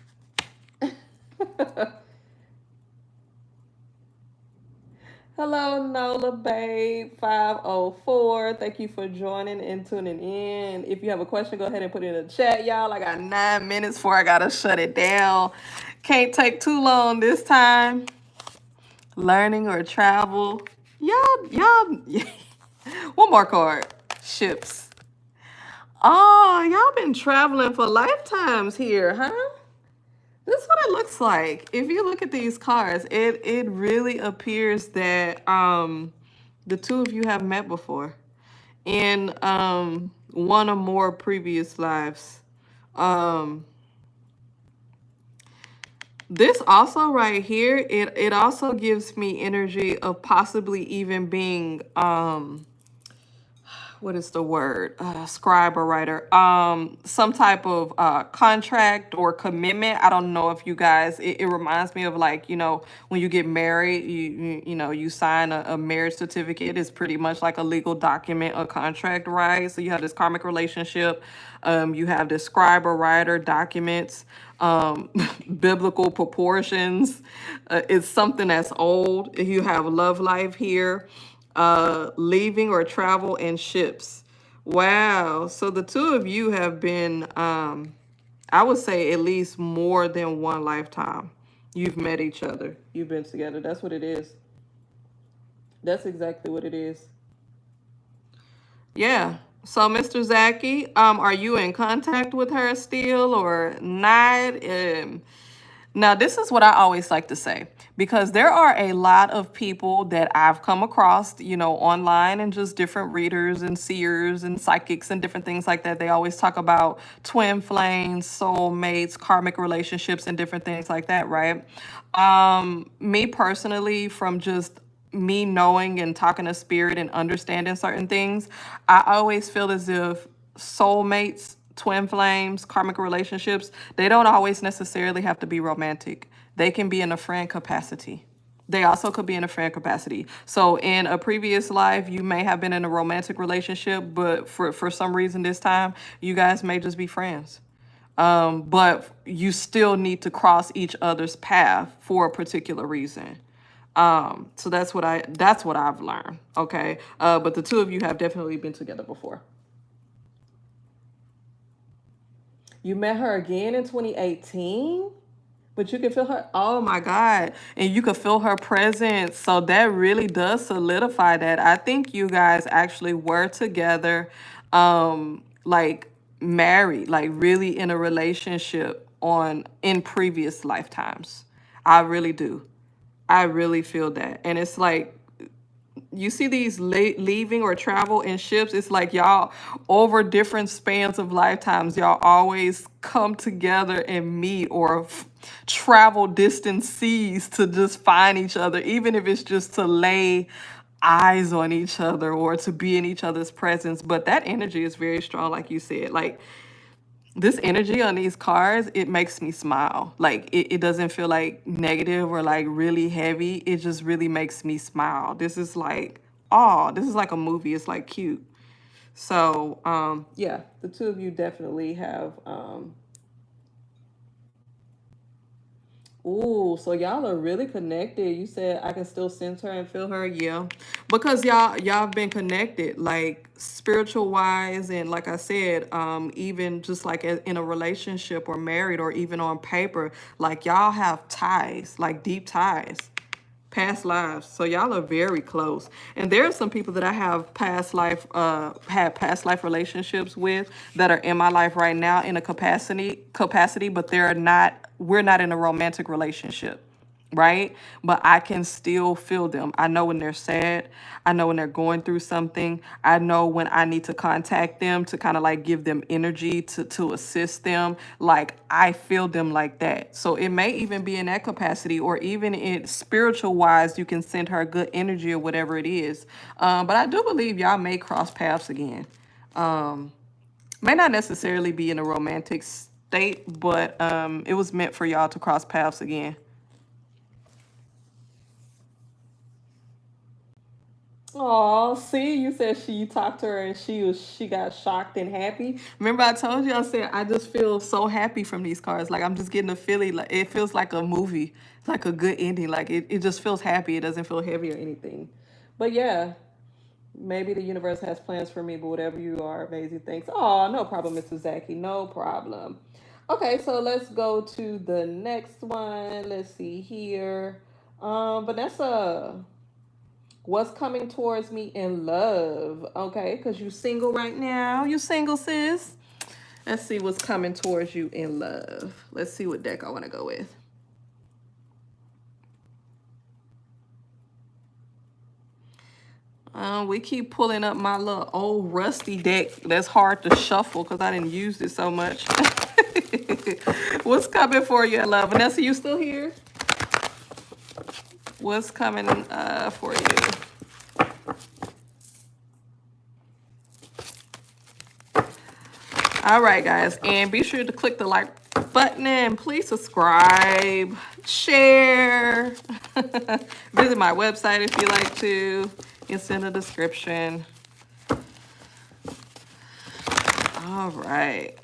Hello, Nola Babe 504. Thank you for joining and tuning in. If you have a question, go ahead and put it in the chat, y'all. I got 9 minutes before I gotta shut it down. Can't take too long this time. Learning or travel. Y'all. One more card. Ships. Oh, y'all been traveling for lifetimes here, huh? This is what it looks like. If you look at these cards, it really appears that the two of you have met before in one or more previous lives. This also right here, it also gives me energy of possibly even being what is the word? Scribe or writer. Some type of contract or commitment. I don't know if you guys, it reminds me of like, you know, when you get married, you sign a marriage certificate. It's pretty much like a legal document, a contract, right? So you have this karmic relationship. You have this scribe or writer documents, biblical proportions. It's something that's old. You have love life here. Leaving or travel in ships. Wow. So the two of you have been, I would say at least more than one lifetime. You've met each other. You've been together. That's what it is. That's exactly what it is. Yeah. So Mr. 𝐬𝐬𝐿, are you in contact with her still or not? Now, this is what I always like to say, because there are a lot of people that I've come across, you know, online and just different readers and seers and psychics and different things like that. They always talk about twin flames, soulmates, karmic relationships, and different things like that, right? Me personally, from just me knowing and talking to spirit and understanding certain things, I always feel as if soulmates, twin flames, karmic relationships, they don't always necessarily have to be romantic. They can be in a friend capacity. They also could be in a friend capacity. So in a previous life, you may have been in a romantic relationship, but for some reason this time, you guys may just be friends. But you still need to cross each other's path for a particular reason. So that's what I've learned. Okay. But the two of you have definitely been together before. You met her again in 2018, but you can feel her. Oh my God. And you can feel her presence. So that really does solidify that. I think you guys actually were together, like married, like really in a relationship in previous lifetimes. I really do. I really feel that. And it's like you see these leaving or travel in ships. It's like y'all over different spans of lifetimes, y'all always come together and meet or travel distant seas to just find each other, even if it's just to lay eyes on each other or to be in each other's presence. But that energy is very strong, like you said. Like this energy on these cards, it makes me smile. Like it doesn't feel like negative or like really heavy. It just really makes me smile. This is like, oh, this is like a movie. It's like cute. So yeah, the two of you definitely have ooh, so y'all are really connected. You said I can still sense her and feel her. Yeah. Because y'all have been connected, like spiritual wise, and like I said, even just like in a relationship or married or even on paper, like y'all have ties, like deep ties, past lives. So y'all are very close. And there are some people that I have had past life relationships with that are in my life right now in a capacity, but we're not in a romantic relationship, right? But I can still feel them. I know when they're sad. I know when they're going through something. I know when I need to contact them to kind of like give them energy to assist them. Like I feel them like that. So it may even be in that capacity, or even in spiritual wise, you can send her good energy or whatever it is. But I do believe y'all may cross paths again. May not necessarily be in a romantic state, but it was meant for y'all to cross paths again. Oh, see, you said you talked to her and she got shocked and happy. Remember I told you, I said I just feel so happy from these cards. Like I'm just getting a feeling, like it feels like a movie. It's like a good ending. Like it just feels happy. It doesn't feel heavy or anything. But yeah, maybe the universe has plans for me, but whatever you are, amazing. Thanks. Oh, no problem, Mr. Zaki. No problem. Okay, so let's go to the next one. Let's see here. Vanessa, what's coming towards me in love? Okay, because you single right now. You single, sis? Let's see what's coming towards you in love. Let's see what deck I want to go with. We keep pulling up my little old rusty deck that's hard to shuffle because I didn't use it so much. What's coming for you in love? Vanessa, you still here? What's coming for you? All right, guys, and be sure to click the like button and please subscribe, share, visit my website if you like to. It's in the description. All right.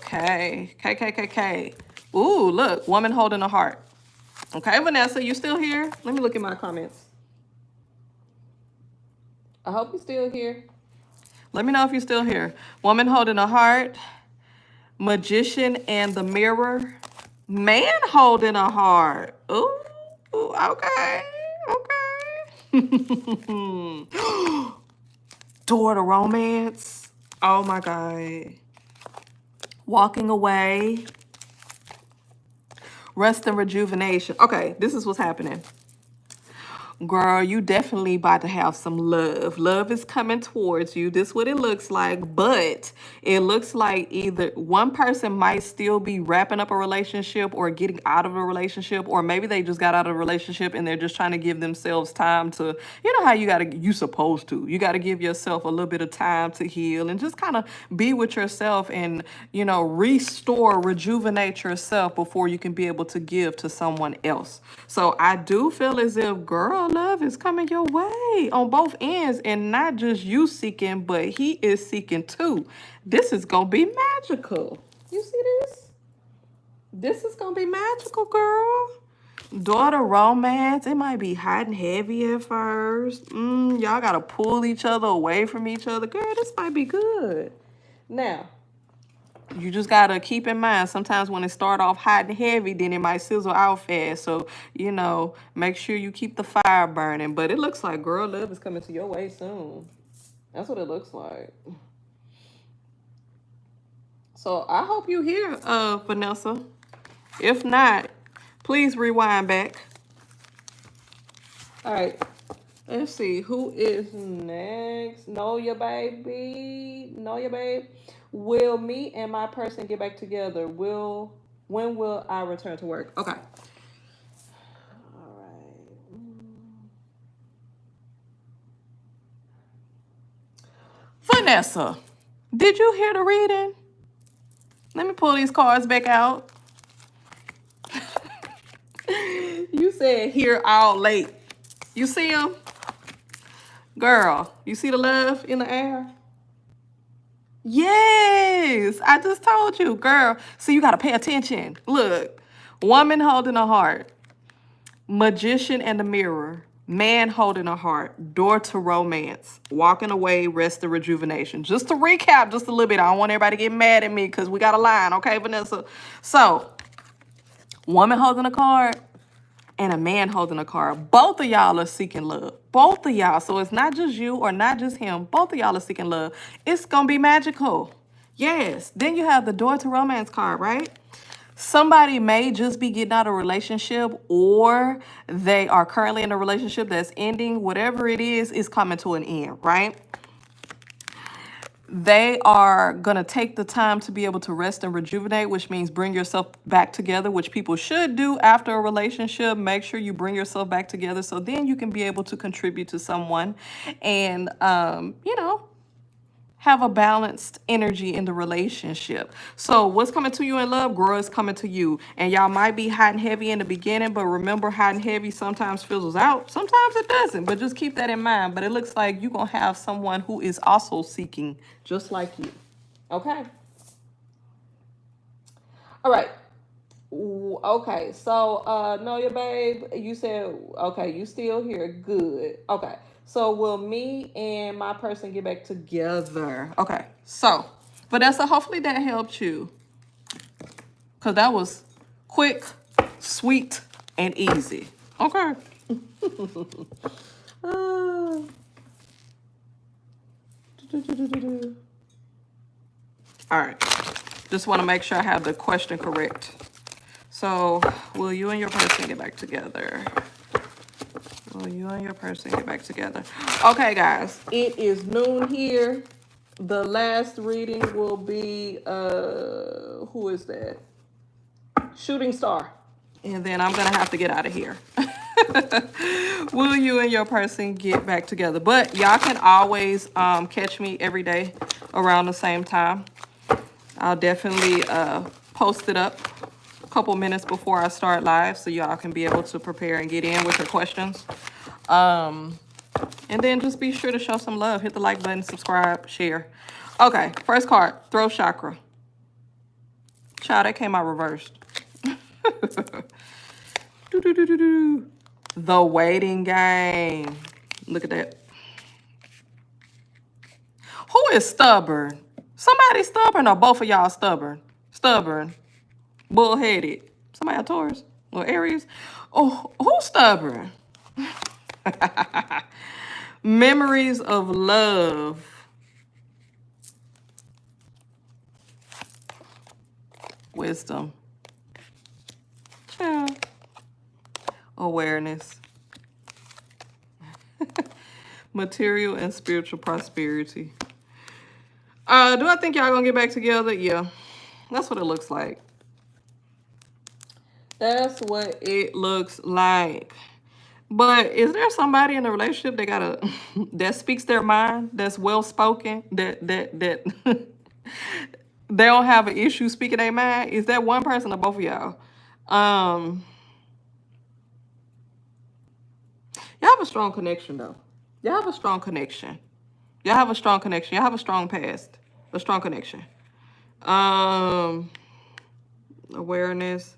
Okay, 𝐘𝐸𝐾𝐸. Ooh, look, woman holding a heart. Okay, Vanessa, you still here? Let me look at my comments. I hope you're still here. Let me know if you're still here. Woman holding a heart, magician and the mirror, man holding a heart. Ooh, okay, okay. Door to romance. Oh my God. Walking away. Rest and rejuvenation. Okay, this is what's happening. Girl, you definitely about to have some love. Love is coming towards you. This is what it looks like, but it looks like either one person might still be wrapping up a relationship or getting out of a relationship, or maybe they just got out of a relationship and they're just trying to give themselves time to, you know how you supposed to. You got to give yourself a little bit of time to heal and just kind of be with yourself and, you know, restore, rejuvenate yourself before you can be able to give to someone else. So I do feel as if, girl, love is coming your way on both ends, and not just you seeking, but he is seeking too. This is gonna be magical. You see this? This is gonna be magical, girl. Daughter romance. It might be hot and heavy at first. Y'all gotta pull each other away from each other. Girl, this might be good. Now, you just gotta keep in mind, sometimes when it start off hot and heavy, then it might sizzle out fast. So, you know, make sure you keep the fire burning. But it looks like girl love is coming to your way soon. That's what it looks like. So I hope you hear Vanessa. If not, please rewind back. All right. Let's see. Who is next? Know your baby. Know your babe. Will me and my person get back together? When will I return to work? Okay. All right. Vanessa, did you hear the reading? Let me pull these cards back out. You said here all late. You see them? Girl, you see the love in the air? Yes, I just told you, girl. So you got to pay attention. Look, woman holding a heart, magician and the mirror, man holding a heart, door to romance, walking away, rest and rejuvenation. Just to recap just a little bit. I don't want everybody to get mad at me because we got a line, okay, Vanessa? So, woman holding a card and a man holding a card. Both of y'all are seeking love. Both of y'all. So it's not just you or not just him. Both of y'all are seeking love. It's going to be magical. Yes. Then you have the door to romance card, right? Somebody may just be getting out of a relationship, or they are currently in a relationship that's ending. Whatever it is coming to an end, right? They are going to take the time to be able to rest and rejuvenate, which means bring yourself back together, which people should do after a relationship. Make sure you bring yourself back together so then you can be able to contribute to someone and, you know, have a balanced energy in the relationship. So what's coming to you in love, girl, is coming to you. And y'all might be hot and heavy in the beginning, but remember, hot and heavy sometimes fizzles out. Sometimes it doesn't, but just keep that in mind. But it looks like you're going to have someone who is also seeking just like you. Okay? All right. Okay, so know your babe. You said, okay, you still here. Good. Okay. So will me and my person get back together? Okay. So, Vanessa, hopefully that helped you. Because that was quick, sweet, and easy. Okay. All right. Just want to make sure I have the question correct. So, will you and your person get back together? Will you and your person get back together? Okay, guys. It is noon here. The last reading will be, who is that? Shooting Star. And then I'm going to have to get out of here. Will you and your person get back together? But y'all can always catch me every day around the same time. I'll definitely post it up a couple minutes before I start live so y'all can be able to prepare and get in with your questions. And then just be sure to show some love. Hit the like button, subscribe, share. Okay, first card, throat chakra. Child, that came out reversed. The waiting game. Look at that. Who is stubborn? Somebody stubborn or both of y'all stubborn? Stubborn. Bullheaded. Somebody a Taurus or Aries? Oh, who's stubborn? Memories of love. Wisdom. Child. Awareness. Material and spiritual prosperity. Do I think y'all gonna get back together? Yeah. That's what it looks like. That's what it looks like. But is there somebody in a relationship that that speaks their mind, that's well spoken, that they don't have an issue speaking their mind? Is that one person or both of y'all? Y'all have a strong connection though. Y'all have a strong connection. Y'all have a strong connection. Y'all have a strong past. A strong connection. Awareness.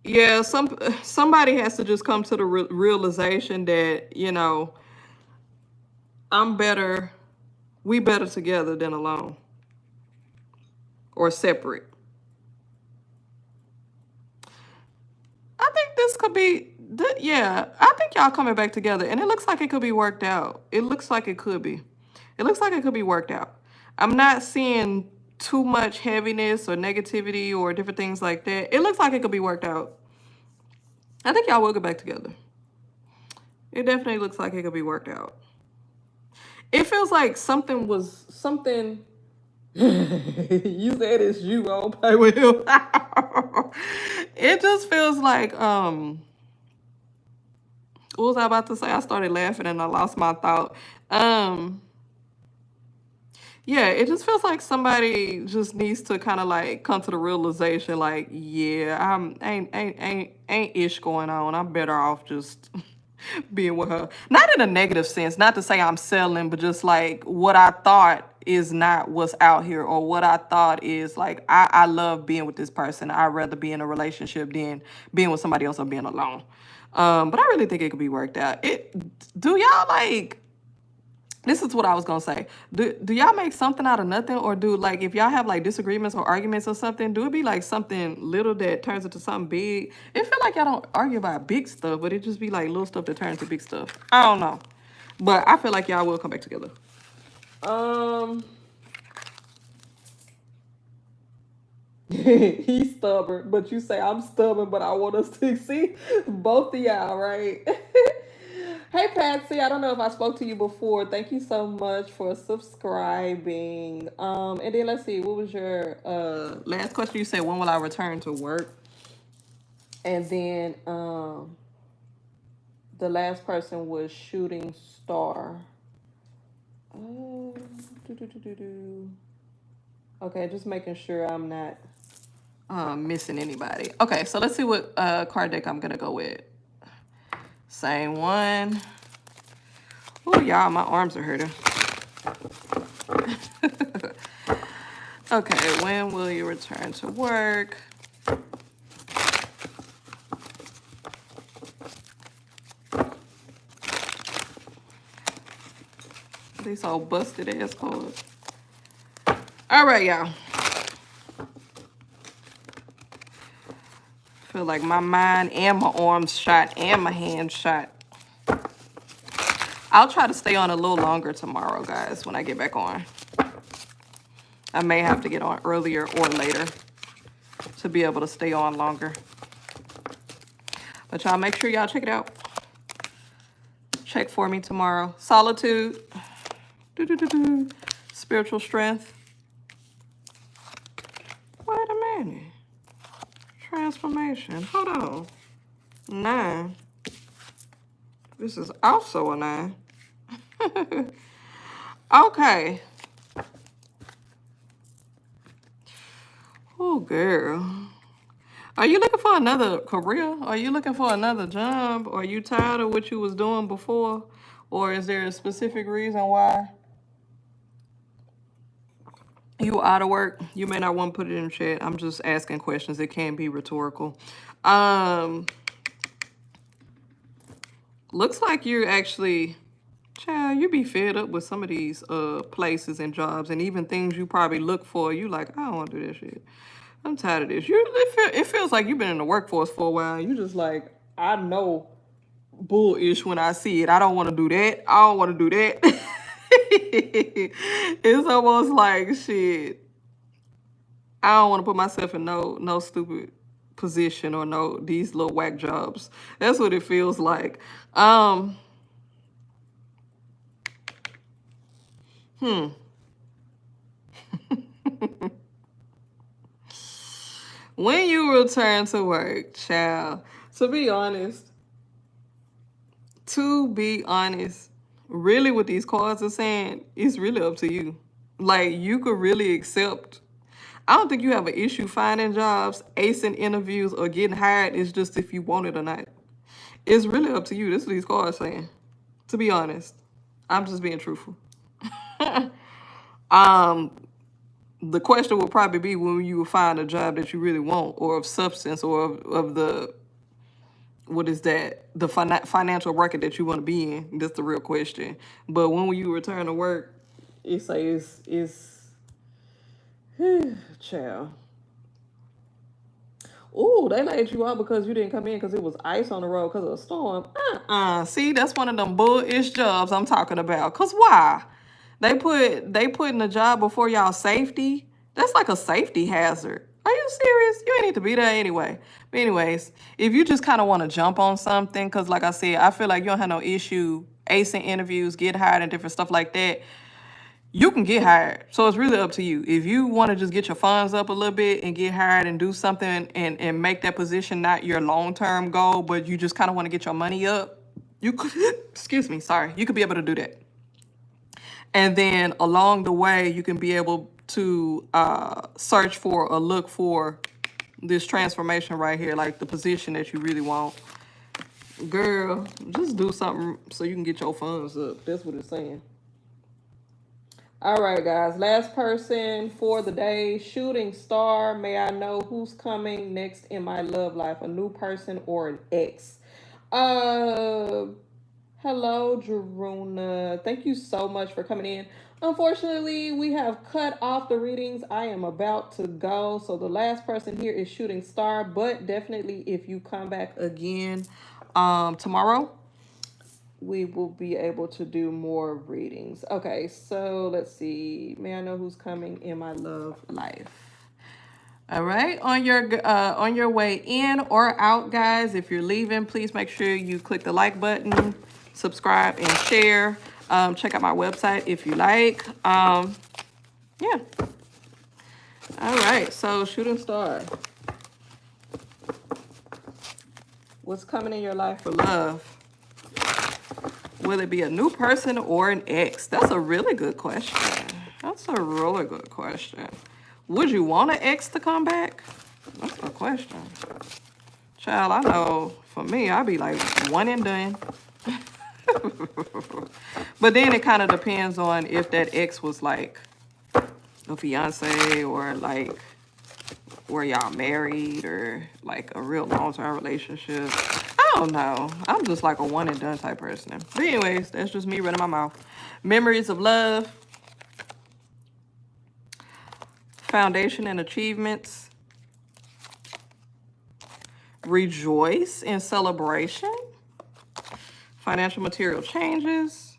Yeah, somebody has to just come to the realization that, you know, we better together than alone or separate. I think this could be, yeah, I think y'all coming back together, and it looks like it could be worked out. It looks like it could be. It looks like it could be worked out. I'm not seeing too much heaviness or negativity or different things like that. It looks like it could be worked out. I think y'all will get back together. It definitely looks like it could be worked out. It feels like something. You said it's you. I don't play with him. It just feels like what was I about to say? I started laughing and I lost my thought. Um, yeah, it just feels like somebody just needs to kind of like come to the realization, like, yeah, I'm ain't ish going on. I'm better off just being with her. Not in a negative sense, not to say I'm selling, but just like what I thought is not what's out here, or what I thought is like I love being with this person. I'd rather be in a relationship than being with somebody else or being alone. But I really think it could be worked out. It do y'all like this is what I was gonna say. Do y'all make something out of nothing, or do like if y'all have like disagreements or arguments or something, do it be like something little that turns into something big? It feel like y'all don't argue about big stuff, but it just be like little stuff that turns to big stuff. I don't know, but I feel like y'all will come back together. He's stubborn, but you say I'm stubborn, but I want us to see both of y'all, right? Hey Patsy, I don't know if I spoke to you before. Thank you so much for subscribing. And then let's see, what was your last question? You said when will I return to work? And then the last person was Shooting Star. Okay, just making sure I'm not missing anybody. Okay, so let's see what card deck I'm gonna go with. Same one. Oh, y'all, my arms are hurting. Okay, when will you return to work? These all busted ass cards. All right, y'all. Feel like my mind and my arms shot and my hands shot. I'll try to stay on a little longer tomorrow, guys, when I get back on. I may have to get on earlier or later to be able to stay on longer. But y'all make sure y'all check it out. Check for me tomorrow. Solitude. Spiritual strength. Wait a minute. Transformation. Hold on. 9. This is also a 9. Okay. Oh, girl. Are you looking for another career? Are you looking for another job? Are you tired of what you was doing before? Or is there a specific reason why you out of work? You may not want to put it in the chat. I'm just asking questions. It can be rhetorical. Looks like you're actually, child, you be fed up with some of these places and jobs and even things you probably look for. You like, I don't want to do this shit. I'm tired of this. It feels like you've been in the workforce for a while. You just like, I know bullish when I see it. I don't want to do that. I don't want to do that. It's almost like shit. I don't want to put myself in no stupid position or no these little whack jobs. That's what it feels like. When you return to work, child, to be honest, really what these cards are saying, it's really up to you. Like, you could really accept. I don't think you have an issue finding jobs, acing interviews, or getting hired. It's just if you want it or not. It's really up to you. This is what these cards saying. To be honest, I'm just being truthful. The question will probably be when you will find a job that you really want, or of substance, or of the, what is that? The financial record that you want to be in. That's the real question. But when will you return to work? It says it's child. Ooh, they laid you out because you didn't come in because it was ice on the road because of a storm. See, that's one of them bullish jobs I'm talking about. Cause why? They put in a job before y'all safety. That's like a safety hazard. Are you serious? You ain't need to be there anyway. But anyways, if you just kind of want to jump on something, because like I said, I feel like you don't have no issue acing interviews, get hired and different stuff like that, you can get hired. So it's really up to you. If you want to just get your funds up a little bit and get hired and do something and make that position not your long-term goal, but you just kind of want to get your money up, you could, excuse me, sorry, you could be able to do that. And then along the way, you can be able to search for or look for this transformation right here, like the position that you really want. Girl, just do something so you can get your funds up. That's what it's saying. All right, guys. Last person for the day. Shooting star. May I know who's coming next in my love life? A new person or an ex? Hello, Jeruna. Thank you so much for coming in. Unfortunately, we have cut off the readings. I am about to go. So the last person here is Shooting Star. But definitely, if you come back again tomorrow, we will be able to do more readings. Okay, so let's see. May I know who's coming in my love life? All right, on your way in or out, guys, if you're leaving, please make sure you click the like button, subscribe, and share. Check out my website if you like. Yeah. All right, so Shooting Star. What's coming in your life for love? Will it be a new person or an ex? That's a really good question. That's a really good question. Would you want an ex to come back? That's a question. Child, I know for me, I'd be like one and done. But then it kind of depends on if that ex was like a fiance or like were y'all married or like a real long-term relationship. I don't know. I'm just like a one and done type person. But anyways, that's just me running my mouth. Memories of love. Foundation and achievements. Rejoice in celebration. Financial material changes.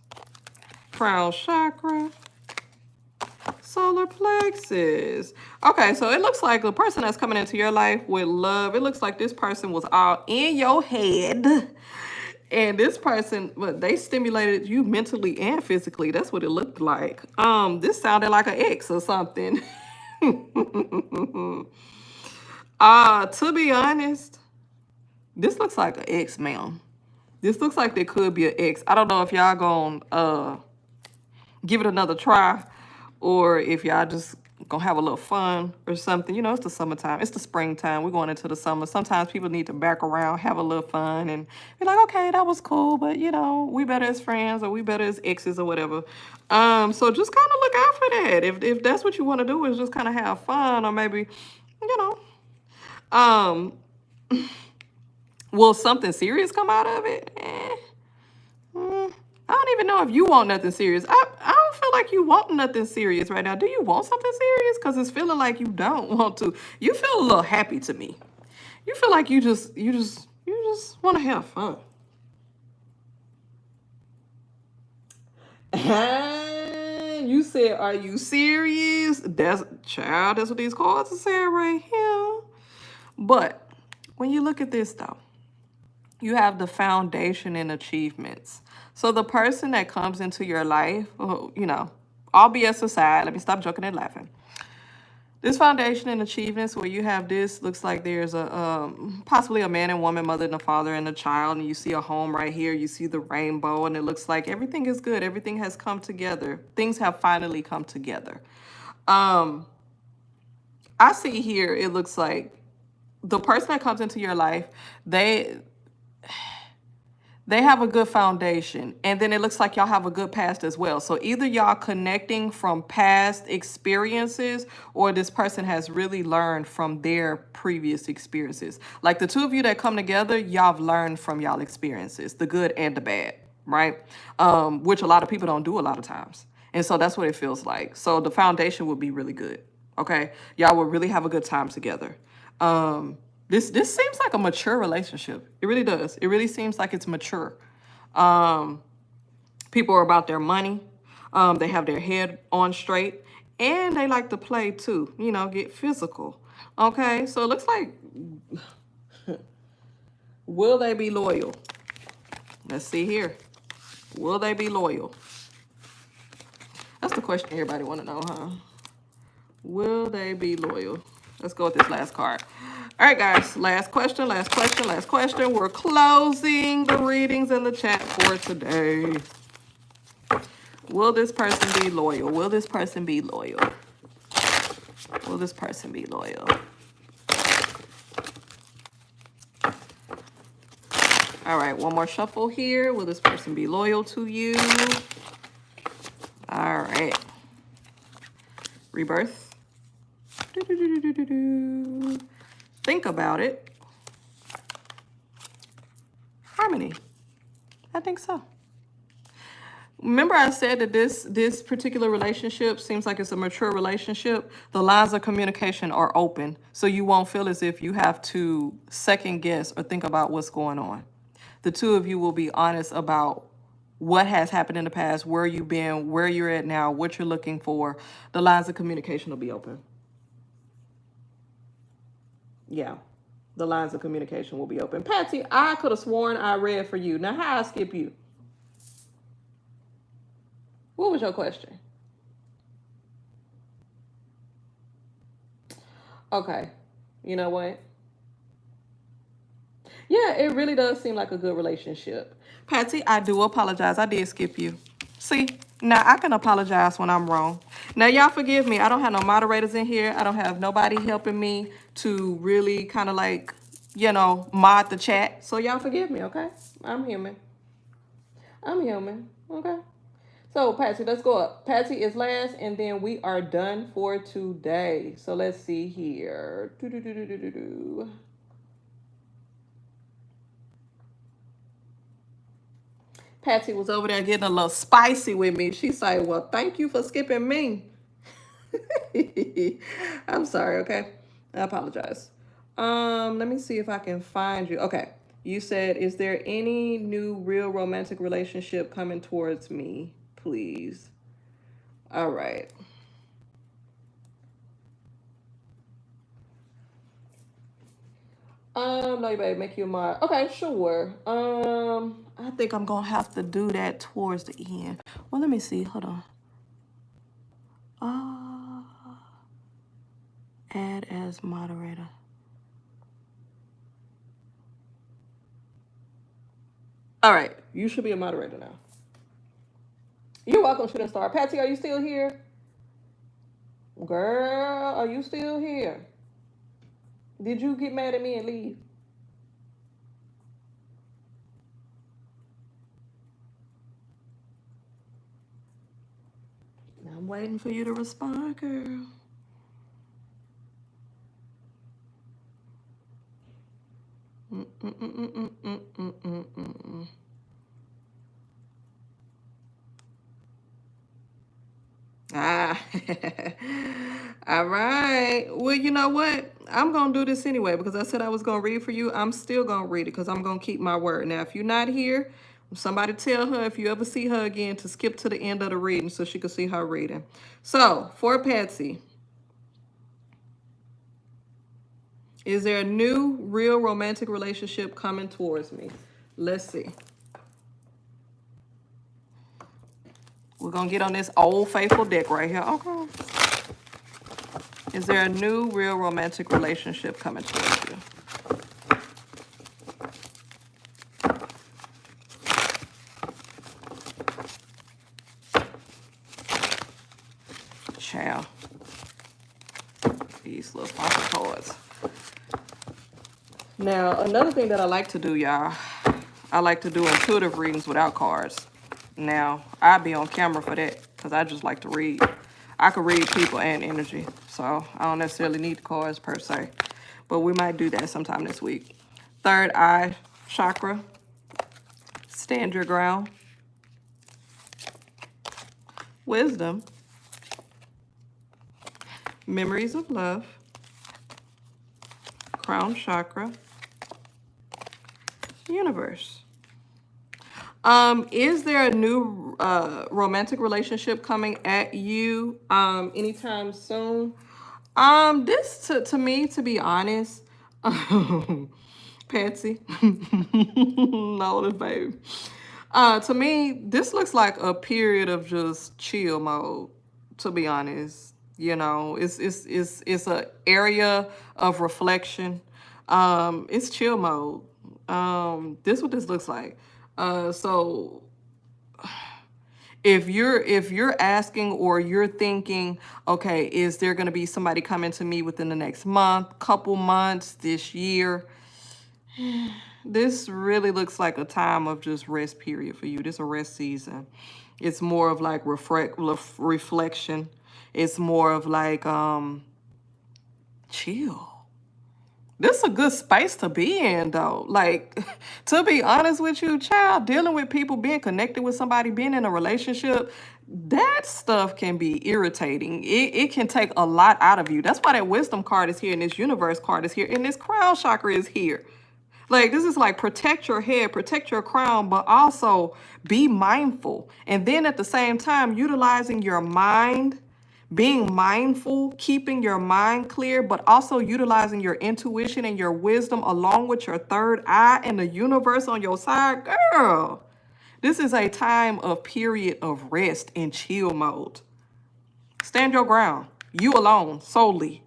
Crown chakra. Solar plexus. Okay, so it looks like the person that's coming into your life with love, it looks like this person was all in your head. And this person, but they stimulated you mentally and physically. That's what it looked like. This sounded like an ex or something. To be honest, this looks like an ex, ma'am. This looks like there could be an ex. I don't know if y'all gonna give it another try or if y'all just gonna have a little fun or something. You know, it's the summertime. It's the springtime. We're going into the summer. Sometimes people need to back around, have a little fun, and be like, okay, that was cool, but, you know, we better as friends or we better as exes or whatever. So just kind of look out for that. If that's what you want to do is just kind of have fun or maybe, you know, will something serious come out of it? I don't even know if you want nothing serious. I don't feel like you want nothing serious right now. Do you want something serious? Because it's feeling like you don't want to. You feel a little happy to me. You feel like you just want to have fun. You said, are you serious? That's what these cards are saying right here. But when you look at this though, you have the foundation and achievements. So the person that comes into your life, you know, all BS aside, let me stop joking and laughing. This foundation and achievements where you have this, looks like there's a possibly a man and woman, mother and a father and a child, and you see a home right here. You see the rainbow, and it looks like everything is good. Everything has come together. Things have finally come together. I see here, it looks like the person that comes into your life, they have a good foundation, and then it looks like y'all have a good past as well. So either y'all connecting from past experiences or this person has really learned from their previous experiences. Like the two of you that come together, y'all have learned from y'all experiences, the good and the bad, right? Which a lot of people don't do a lot of times. And so that's what it feels like. So the foundation would be really good, okay? Y'all will really have a good time together. This seems like a mature relationship. It really does. It really seems like it's mature. People are about their money. They have their head on straight. And they like to play too, you know, get physical. Okay, so it looks like, will they be loyal? Let's see here. Will they be loyal? That's the question everybody want to know, huh? Will they be loyal? Let's go with this last card. All right, guys. Last question, last question, last question. We're closing the readings in the chat for today. Will this person be loyal? Will this person be loyal? Will this person be loyal? All right, one more shuffle here. Will this person be loyal to you? All right. Rebirth. Think about it. Harmony. I think so. Remember I said that this particular relationship seems like it's a mature relationship. The lines of communication are open, so you won't feel as if you have to second guess or think about what's going on. The two of you will be honest about what has happened in the past, where you've been, where you're at now, what you're looking for. The lines of communication will be open. Yeah, the lines of communication will be open. Patsy, I could have sworn I read for you. Now, how I skip you? What was your question? Okay, you know what? Yeah, it really does seem like a good relationship. Patsy, I do apologize. I did skip you. See, now I can apologize when I'm wrong. Now, y'all forgive me. I don't have no moderators in here. I don't have nobody helping me to really kind of like, you know, mod the chat. So y'all forgive me, okay? I'm human. I'm human, okay? So, Patsy, let's go up. Patsy is last, and then we are done for today. So let's see here. Patsy was over there getting a little spicy with me. She said, well, thank you for skipping me. I'm sorry, okay? I apologize. Let me see if I can find you. Okay. You said, is there any new real romantic relationship coming towards me, please? All right. No, babe, make you a mod. Okay, sure. I think I'm gonna have to do that towards the end. Well, let me see. Hold on. Add as moderator. All right, you should be a moderator now. You're welcome, Shooting Star. Patsy, are you still here? Girl, are you still here? Did you get mad at me and leave? I'm waiting for you to respond, girl. Ah, all right. Well, you know what? I'm going to do this anyway because I said I was going to read for you. I'm still going to read it because I'm going to keep my word. Now, if you're not here, somebody tell her if you ever see her again to skip to the end of the reading so she can see her reading. So, for Patsy, is there a new, real romantic relationship coming towards me? Let's see. We're going to get on this old faithful deck right here. Okay. Is there a new, real romantic relationship coming towards you? Child. These little funky cards. Now, another thing that I like to do, y'all, I like to do intuitive readings without cards. Now, I'll be on camera for that because I just like to read. I could read people and energy, so I don't necessarily need the cards per se. But we might do that sometime this week. Third eye chakra. Stand your ground. Wisdom. Memories of love. Crown chakra. Universe. Is there a new romantic relationship coming at you anytime soon? This to me, to be honest, Patsy, no, baby. To me, this looks like a period of just chill mode. To be honest, you know, it's a area of reflection. It's chill mode. This what this looks like. So if you're asking or you're thinking, okay, is there going to be somebody coming to me within the next month, couple months, this year? This really looks like a time of just rest period for you. This is a rest season. It's more of like reflection. It's more of like chill. This is a good space to be in, though. Like, to be honest with you, child, dealing with people, being connected with somebody, being in a relationship, that stuff can be irritating. It can take a lot out of you. That's why that wisdom card is here, and this universe card is here, and this crown chakra is here. Like, this is like protect your head, protect your crown, but also be mindful. And then at the same time, utilizing your mind, being mindful, keeping your mind clear, but also utilizing your intuition and your wisdom along with your third eye and the universe on your side. Girl, this is a time of period of rest and chill mode. Stand your ground. You alone, solely.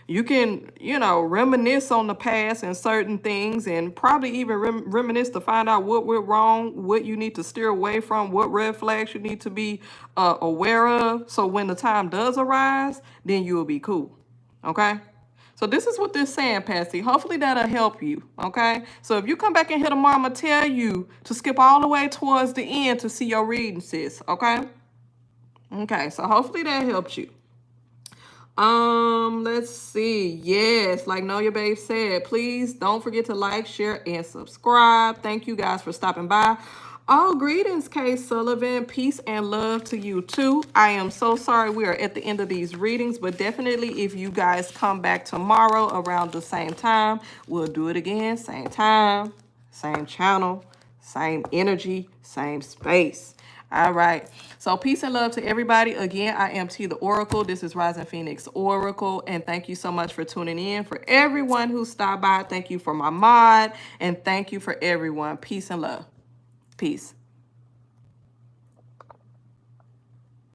You can, you know, reminisce on the past and certain things, and probably even reminisce to find out what went wrong, what you need to steer away from, what red flags you need to be aware of. So when the time does arise, then you'll be cool. Okay? So this is what this is saying, Patsy. Hopefully that'll help you. Okay? So if you come back in here tomorrow, I'm going to tell you to skip all the way towards the end to see your reading, sis. Okay? Okay. So hopefully that helps you. Let's see. Yes, like Know Your Babe said, please don't forget to like, share, and subscribe. Thank you guys for stopping by. Oh, greetings, 𝐘𝐨𝐮𝐫. Peace and love to you too. I am so sorry we are at the end of these readings, but definitely if you guys come back tomorrow around the same time, we'll do it again. Same time, same channel, same energy, same space. All right. So peace and love to everybody. Again, I am T the Oracle. This is Rising Phoenix Oracle. And thank you so much for tuning in. For everyone who stopped by, thank you for my mod. And thank you for everyone. Peace and love. Peace.